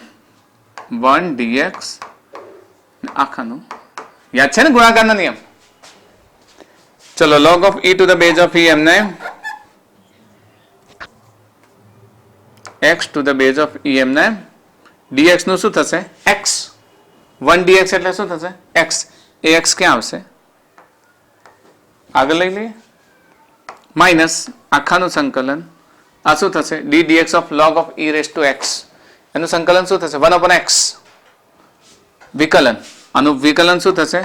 1 dx આખાનું યાદ છે ને ગુણાકારના નિયમ ચલો log of e to the base of e એમને x to the base of e એમને dx નું શું થશે x 1 dx એટલે શું થશે x એ x ક્યાં આવશે આગળ લઈ લઈએ માઇનસ આખાનું સંકલન આ શું થશે d dx of log of e raised to x એનું સંકલન શું થશે 1 upon x વિકલન આનું વિકલન શું થશે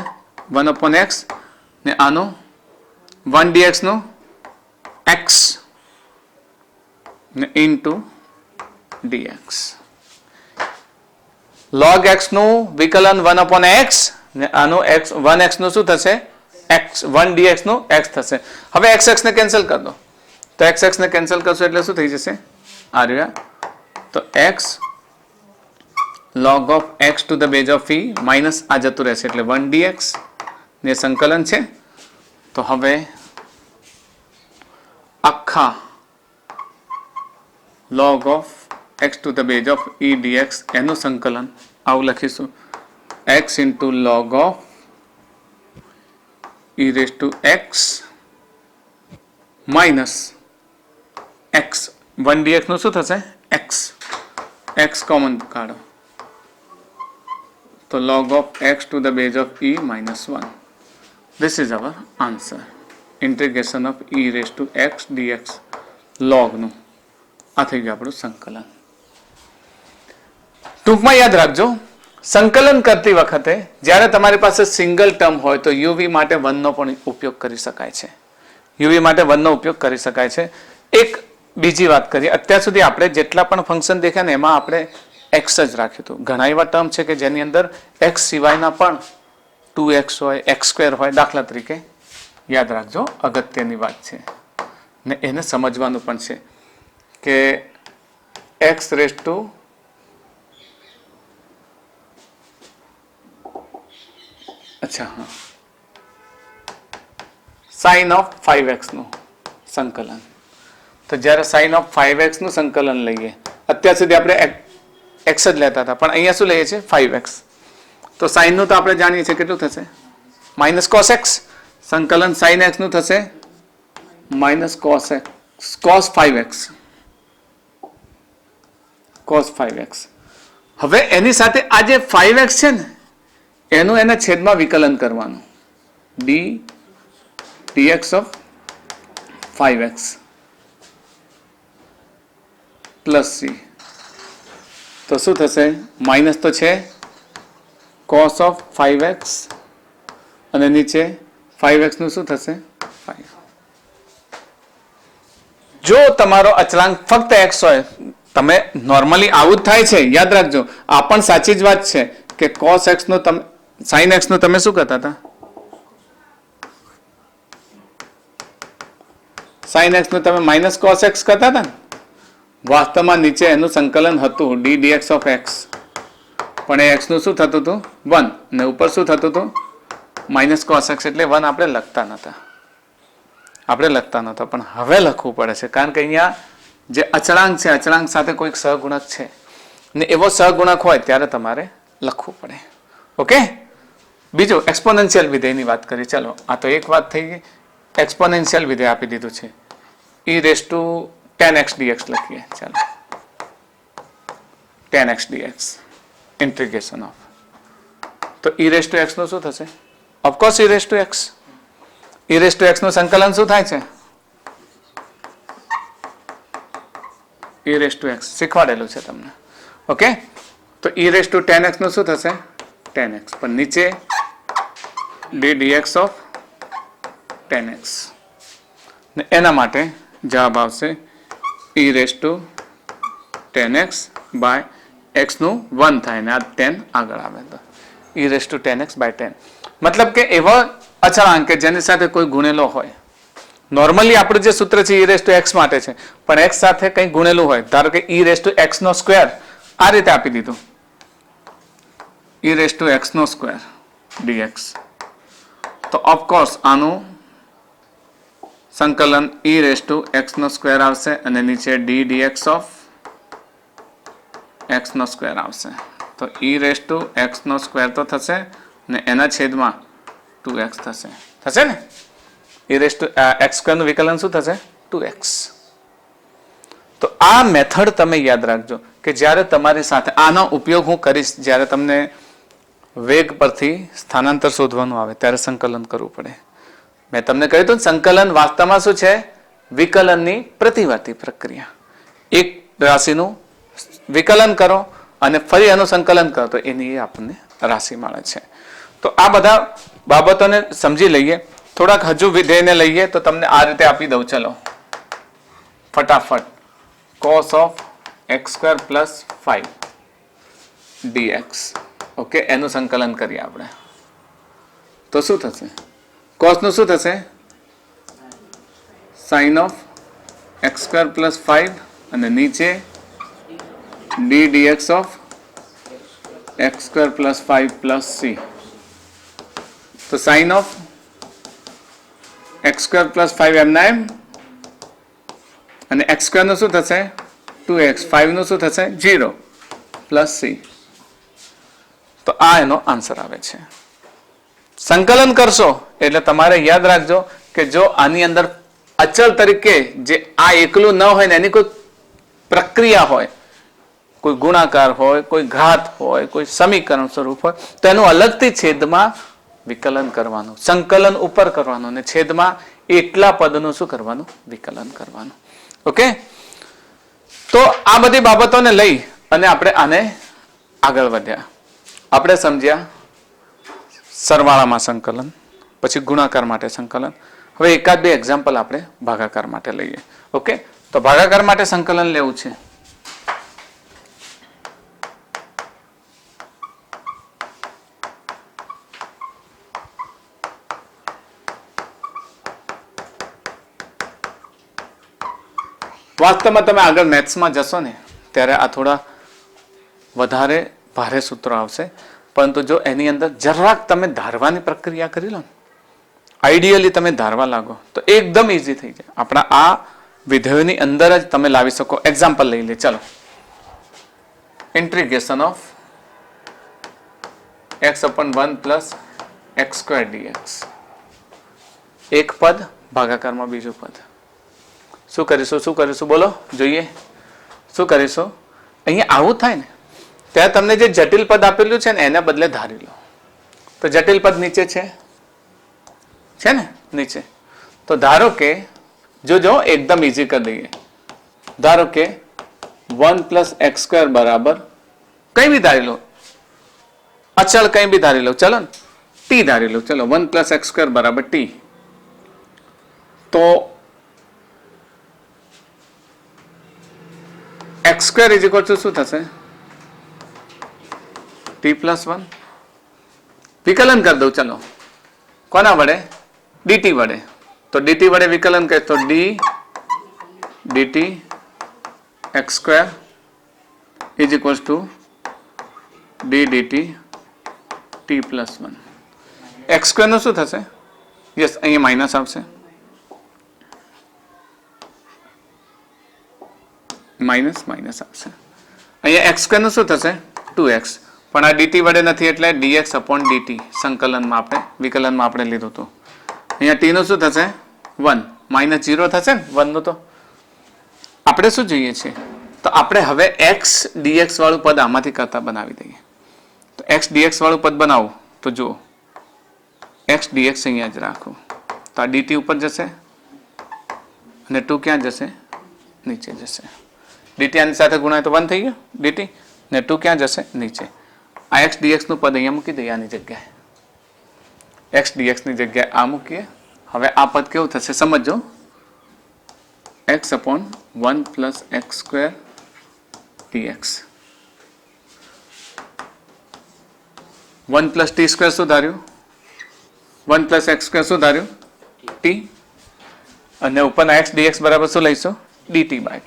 1 upon x ને આનું 1 dx નું x ને into dx log x નું વિકલન 1 upon x ને આનું x 1x નું શું થશે x 1 dx નું x થશે હવે x ને કેન્સલ કરી દો તો x ને કેન્સલ કરશો એટલે શું થઈ જશે આ રહ્યા તો x log of x to the base of e minus આ જતું રહેશે એટલે 1 dx ને સંકલન છે તો હવે આખા log of x to the base of e dx એનું સંકલન આવું લખીશું x into log of e raised to x minus x 1 dx નું શું થશે x કોમન કાઢો તો log of x to the base of e minus 1 this is our answer integration of e raised to x dx log નું આ થઈ ગયું આપણું સંકલન ટૂંકમાં યાદ રાખજો સંકલન કરતી વખતે જ્યારે તમારી પાસે સિંગલ ટર્મ હોય તો યુવી માટે 1 નો પણ ઉપયોગ કરી શકાય છે યુવી માટે 1 નો ઉપયોગ કરી શકાય છે એક બીજી વાત કરીએ અત્યાર સુધી આપણે જેટલા પણ ફંક્શન દેખ્યા ને એમાં આપણે x જ રાખ્યું હતું ઘણા એવા ટર્મ છે કે જેની અંદર x સિવાયના પણ 2x હોય x² હોય દાખલા તરીકે યાદ રાખજો અગત્યની વાત છે ને એને સમજવાનું પણ છે કે x raised to અચ્છા હા sin of 5x નું સંકલન તો જ્યારે sin of 5x નું સંકલન લઈએ અત્યાર સુધી આપણે x જ લેતા હતા પણ અહીંયા શું લઈએ છીએ 5x તો sin નું તો આપણે જાણીએ છીએ કેટલું થશે માઇનસ cos x સંકલન sin x નું થશે minus cos x cos 5x હવે એની સાથે આ જે 5x છે ને એનું એના છેદમાં વિકલન કરવાનું d dx of 5x plus c તો શું થશે માઇનસ તો છે cos of 5x અને નીચે 5x નું શું થશે 5 જો તમારો અચળાંક ફક્ત x હોય તમે નોર્મલી આવું જ થાય છે યાદ રાખજો આ પણ સાચી જ વાત છે કે cos x નું તમે sin x નું તમે શું કરતા હતા sin x નું તમે માઇનસ cos x કરતા હતા ને વાસ્તવમાં નીચે એનું સંકલન હતું d dx of x પણ એ x નું શું થતું હતું 1 ને ઉપર શું થતું હતું માઇનસ cos x એટલે 1 આપણે લખતા નહોતા પણ હવે લખવું પડે છે કારણ કે અહીંયા જે અચળાંક છે અચળાંક સાથે કોઈક સહગુણક છે ને એવો સહગુણક હોય ત્યારે તમારે લખવું પડે ઓકે બીજું એક્સપોનેન્શિયલ વિધેયની વાત કરી ચાલો આ તો એક વાત થઈ ગઈ એક્સપોનેન્શિયલ વિધેય આપી દીધું છે e raised to 10x dx લખીએ ચાલો 10x dx integration of તો e raised to x નું શું થશે of course e raised to x e raised to x નું સંકલન શું થાય છે e raised to x શીખવાડેલું છે તમને ઓકે તો e raised to 10x નું શું થશે 10x પણ નીચે d dx of 10x ને એના માટે જવાબ આવશે e raise to 10x by x નું 1 થાય ને આ 10 આગળ આવે તો e raise to 10x by 10. મતલબ કે એવા અચળાંક કે જેની સાથે કોઈ ગુણેલો હોય. નોર્મલી આપણું જે સૂત્ર છે e રેસ ટુ x માટે છે, પણ x સાથે કંઈ ગુણેલું હોય, ધારો કે e રેસ ટુ x નો સ્ક્વેર આ રીતે આપી દીધું, e રેસ ટુ x નો સ્ક્વેર dx, તો ઓફકોર્સ આનું સંકલન e રેસ ટુ x નો સ્ક્વેર આવશે અને નીચે d dx ઓફ x નો સ્ક્વેર આવશે. તો e રેસ ટુ x નો સ્ક્વેર તો થશે ને એના છેદમાં 2x થશે ને. e raise to x square નું વિકલન શું થશે? 2x. તો આ મેથડ તમે યાદ રાખજો કે જ્યારે તમારી સાથે આનો ઉપયોગ હું કરીશ જ્યારે તમને વેગ પરથી સ્થાનાંતર શોધવાનું આવે ત્યારે સંકલન કરવું પડે. મેં તમને કહ્યું હતું સંકલન વાસ્તવમાં શું છે? વિકલનની પ્રતિવર્તી પ્રક્રિયા. એક રાશિનું વિકલન કરો અને ફરી એનું સંકલન કરો તો એની આપણને રાશિ મળે છે. તો આ બધા બાબતોને સમજી લઈએ. થોડાક હજુ વિધેયને લઈએ તો તમને આ રીતે આપી દઉં. ચલો ફટાફટ. cos of x square plus 5 dx. Okay, એનું સંકલન કરીએ આપણે તો શું થશે? cos નું શું થશે? sin of x square plus 5 અને નીચે d dx of x square plus 5 plus c. તો sin of x square plus 5 એમના એમ અને x સ્ક્વેર નું શું થશે? 2x. 5 નું શું થશે? 0 પ્લસ c. તો આ એનો આન્સર આવે છે. સંકલન કરશો એટલે તમારે યાદ રાખજો કે જો આની અંદર અચળ તરીકે જે આ એકલું ન હોય ને એની કોઈ પ્રક્રિયા હોય, કોઈ ગુણાકાર હોય, કોઈ ઘાત હોય, કોઈ સમીકરણ સ્વરૂપ હોય તો એનું અલગથી છેદમાં વિકલન કરવાનું, સંકલન ઉપર કરવાનું અને છેદમાં એટલા પદનું શું કરવાનું? વિકલન કરવાનું. ઓકે, તો આ બધી બાબતોને લઈ અને આપણે આને આગળ વધ્યા. આપણે સમજ્યા સરવાળામાં સંકલન, પછી ગુણાકાર માટે સંકલન. હવે એકાદ બે એક્ઝામ્પલ આપણે ભાગાકાર માટે લઈએ. ઓકે, તો ભાગાકાર માટે સંકલન લેવું છે. વાસ્તવમાં તમે આગળ મેથ્સમાં જશો ને ત્યારે આ થોડા વધારે ભારે સૂત્રો આવશે, પરંતુ જો એની અંદર જરાક તમે ધારવાની પ્રક્રિયા કરી લો ને, આઈડિયલી તમે ધારવા લાગો તો એકદમ ઈઝી થઈ જાય. આપણા આ વિધેયોની અંદર જ તમે લાવી શકો. એક્ઝામ્પલ લઈ લે. ચાલો, integration of x upon 1 plus x square dx. એક પદ ભાગાકારમાં બીજું પદ. શું કરીશું બોલો જોઈએ. શું કરીશું? અહીંયા આવું થાય ને ત્યારે તમને જે જટિલ પદ આપેલું છે ને એને બદલે ધારી લો. તો જટિલ પદ નીચે છે ને નીચે. તો ધારો કે જો એકદમ ઈઝી કરી દઈએ. ધારો કે 1 plus x square બરાબર કઈ બી ધારી લો, અચળ કઈ બી ધારી લો. ચલો ને t ધારી લો. ચલો 1 plus x square બરાબર t. તો x square is equal to શું થશે? t plus 1. વિકલન કરી દઉં. ચલો કોના વડે? dt વડે. તો dt વડે વિકલન કરે તો d dt x square is equal to d dt t plus 1. x square નું શું થશે? યસ, અહીંયા માઇનસ આવશે. માઇનસ આવશે. અહીંયા x સ્ક્વેર નું શું થશે? 2x. પણ આ dt વડે નથી એટલે dx upon dt સંકલનમાં આપણે વિકલનમાં આપણે લીધું હતું. અહીંયા t નું શું થશે? 1. માઇનસ 0 થશે ને 1 નું. તો આપણે શું જોઈએ છે? તો આપણે હવે x dx વાળું પદ આમાંથી કરતા બનાવી દઈએ. તો x dx વાળું પદ બનાવો તો જુઓ x dx અહીંયા જ રાખો. તો આ dt ઉપર જશે અને 2 ક્યાં જશે? નીચે જશે. dt આની સાથે ગુણાય તો 1 થઈ ગયો dt ને 2 ક્યાં જશે? નીચે. આ x dx નું પદ અહીંયા મૂકી દઈએ આની જગ્યાએ. x dx ની જગ્યાએ આ મૂકીએ. હવે આ પદ કેવું થશે સમજો? x upon 1 plus x square dx 1 plus T square શું ધાર્યું 1 પ્લસ એક્સ સ્ક્વેર શું ધાર્યું t અને ઉપરના x dx બરાબર શું લઈશું dt બાય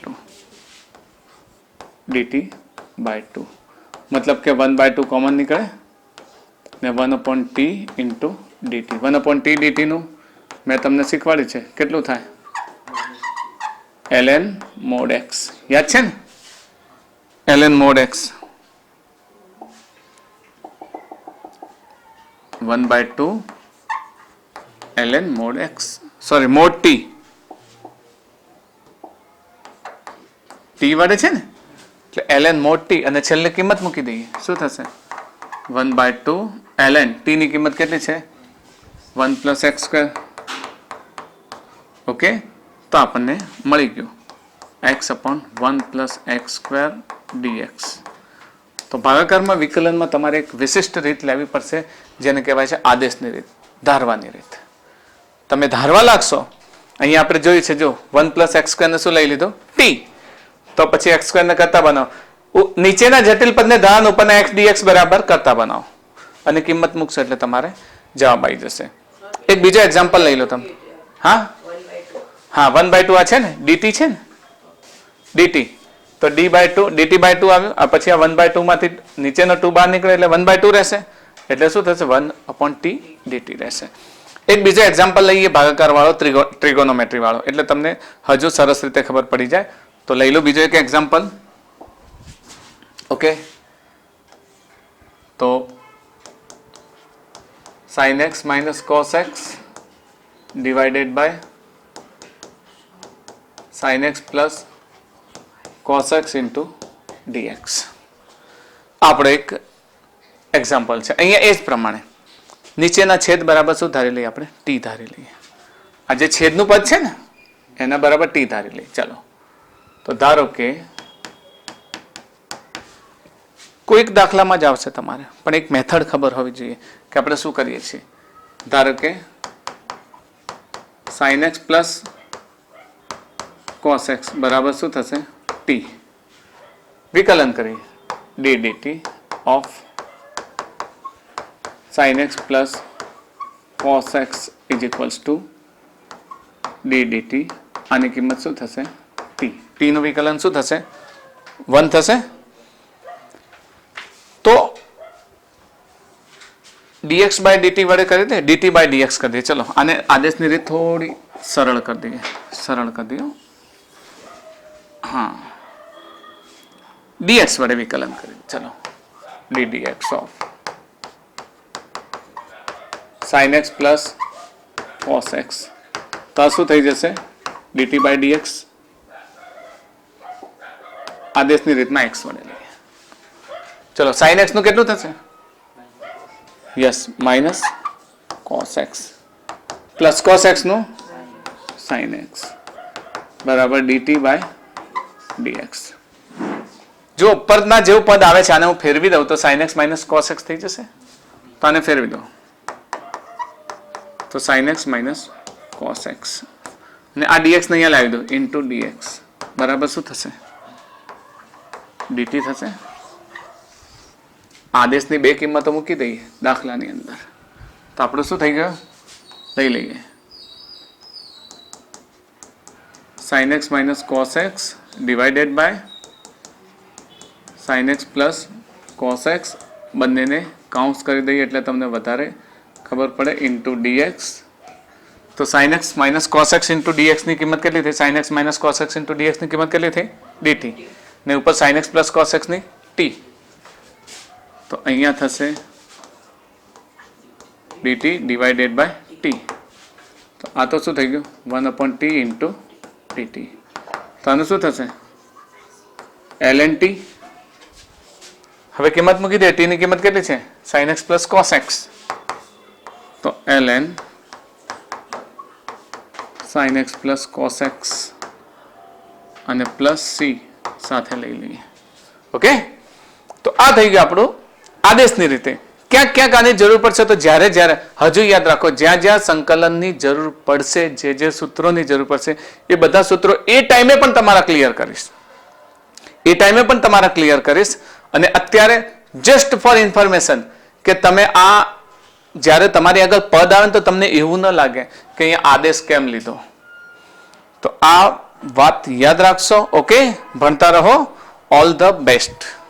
2 मतलब કે 1/2 કોમન નીકળે ને 1/t into dt 1/t dt નું મેં તમને શીખવાડ્યું છે કેટલું થાય ln mod x યાદ છે ને ln mod x 1/2 ln mod x sorry mod t t વડે છે ને એટલે ln mod t અને છેલ્લે કિંમત મૂકી દઈએ શું થશે 1/2 ln t ની કિંમત કેટલી છે 1 પ્લસ એક્સ સ્ક્વેર ઓકે તો આપણને મળી ગયું x upon 1 plus x square dx તો ભાગાકારમાં વિકલનમાં તમારે એક વિશિષ્ટ રીત લેવી પડશે જેને કહેવાય છે આદેશની રીત ધારવાની રીત તમે ધારવા લાગશો અહીંયા આપણે જોયું છે જો 1 પ્લસ એક્સ સ્ક્વેર ને શું લઈ લીધો t તો પછી એક્સ સ્ક્વેર ને કરતા બનાવો નીચેના જટિલ પદને ધાન ઉપરના x dx બરાબર કરતા બનાવો અને કિંમત મૂકશો એટલે તમારે જવાબ આવી જશે એક બીજો એક્ઝામ્પલ લઈ લો તમે હા 1/2 આ છે ને dt છે ને dt તો d/2 dt/2 આવ્યું આ પછી આ 1/2 માંથી નીચેનો 2 બહાર નીકળે એટલે 1/2 રહેશે એટલે શું થશે 1/t dt રહેશે એક બીજો એક્ઝામ્પલ લઈએ ભાગાકાર વાળો ટ્રિગોનોમેટ્રી વાળો એટલે તમને હજુ સરસ રીતે ખબર પડી જાય તો લઈ લો બીજો એક એક્ઝામ્પલ ઓકે તો sin x minus cos x divided by sin x plus cos x into dx આપણે એક એક્ઝામ્પલ છે અહીંયા એ જ પ્રમાણે નીચેના છેદ બરાબર શું ધારી લઈએ આપણે t ધારી લઈએ આ જે છેદનું પદ છે ને એના બરાબર t ધારી લઈએ ચાલો તો ધારો કે કોઈક દાખલામાં જ આવશે તમારે પણ એક મેથડ ખબર હોવી જોઈએ કે આપણે શું કરીએ છીએ ધારો કે sin x plus cos x બરાબર શું થશે t વિકલન કરીએ d dt of sin x plus cos x is equals to d dt આની કિંમત શું થશે t નું વિકલન શું થશે 1 થશે તો dx by dt વડે કરી દે dt by dx કરી દે ચલો આને આદેશની રીત થોડી સરળ કરી દઈએ हाँ dx વડે વિકલન કરી ચલો d dx of sin x plus cos x તો શું થઈ જશે dt by dx આદેશની રીતમાં x વડે લઈએ ચલો sin x નું કેટલું થશે yes minus cos x plus cos x નું sin x બરાબર dt by dx જો ઉપરના જેવું પદ આવે છે આને હું ફેરવી દઉં તો sin x minus cos x થઈ જશે તો આને ફેરવી દો તો sin x minus cos x અને આ dx ને અહીંયા લાવી દો into dx બરાબર શું થશે dt થશે આદેશની બે કિંમતો મૂકી દઈએ દાખલાની અંદર તો આપણું શું થઈ ગયું લઈ લઈએ sin x minus cos x divided by sin x plus cos x બંનેને કાઉન્સ કરી દઈએ એટલે તમને વધારે ખબર પડે into dx તો sin x minus cos x into dx ની કિંમત કેટલી થઈ sin x minus cos x into dx ની કિંમત કેટલી થઈ dt ને ઉપર sin x plus cos x ની t તો અહીંયા થશે dt divided by t તો આ તો શું થઈ ગયું 1/t into dt તો આનું શું થશે ln t હવે કિંમત મૂકી દે t ની કિંમત કેટલી છે sin x plus cos x તો ln sin x plus cos x અને પ્લસ c સાથે લઈ લઈએ ઓકે તો આ થઈ ગયું આપણું આદેશની રીતે ક્યાંક ક્યાંક આની જરૂર પડશે તો જ્યારે જ્યારે, હજુ યાદ રાખો, જ્યાં જ્યાં સંકલનની જરૂર પડશે, જે સૂત્રોની જરૂર પડશે એ બધા સૂત્રો એ ટાઈમે પણ તમારા ક્લિયર કરીશ. અને અત્યારે જસ્ટ ફોર ઇન્ફોર્મેશન કે તમે આ જ્યારે તમારી આગળ પદ આવે તો તમને એવું ન લાગે કે અહીંયા આદેશ કેમ લીધો. તો આ વાત યાદ રાખશો. ઓકે, ભણતા રહો. All the best.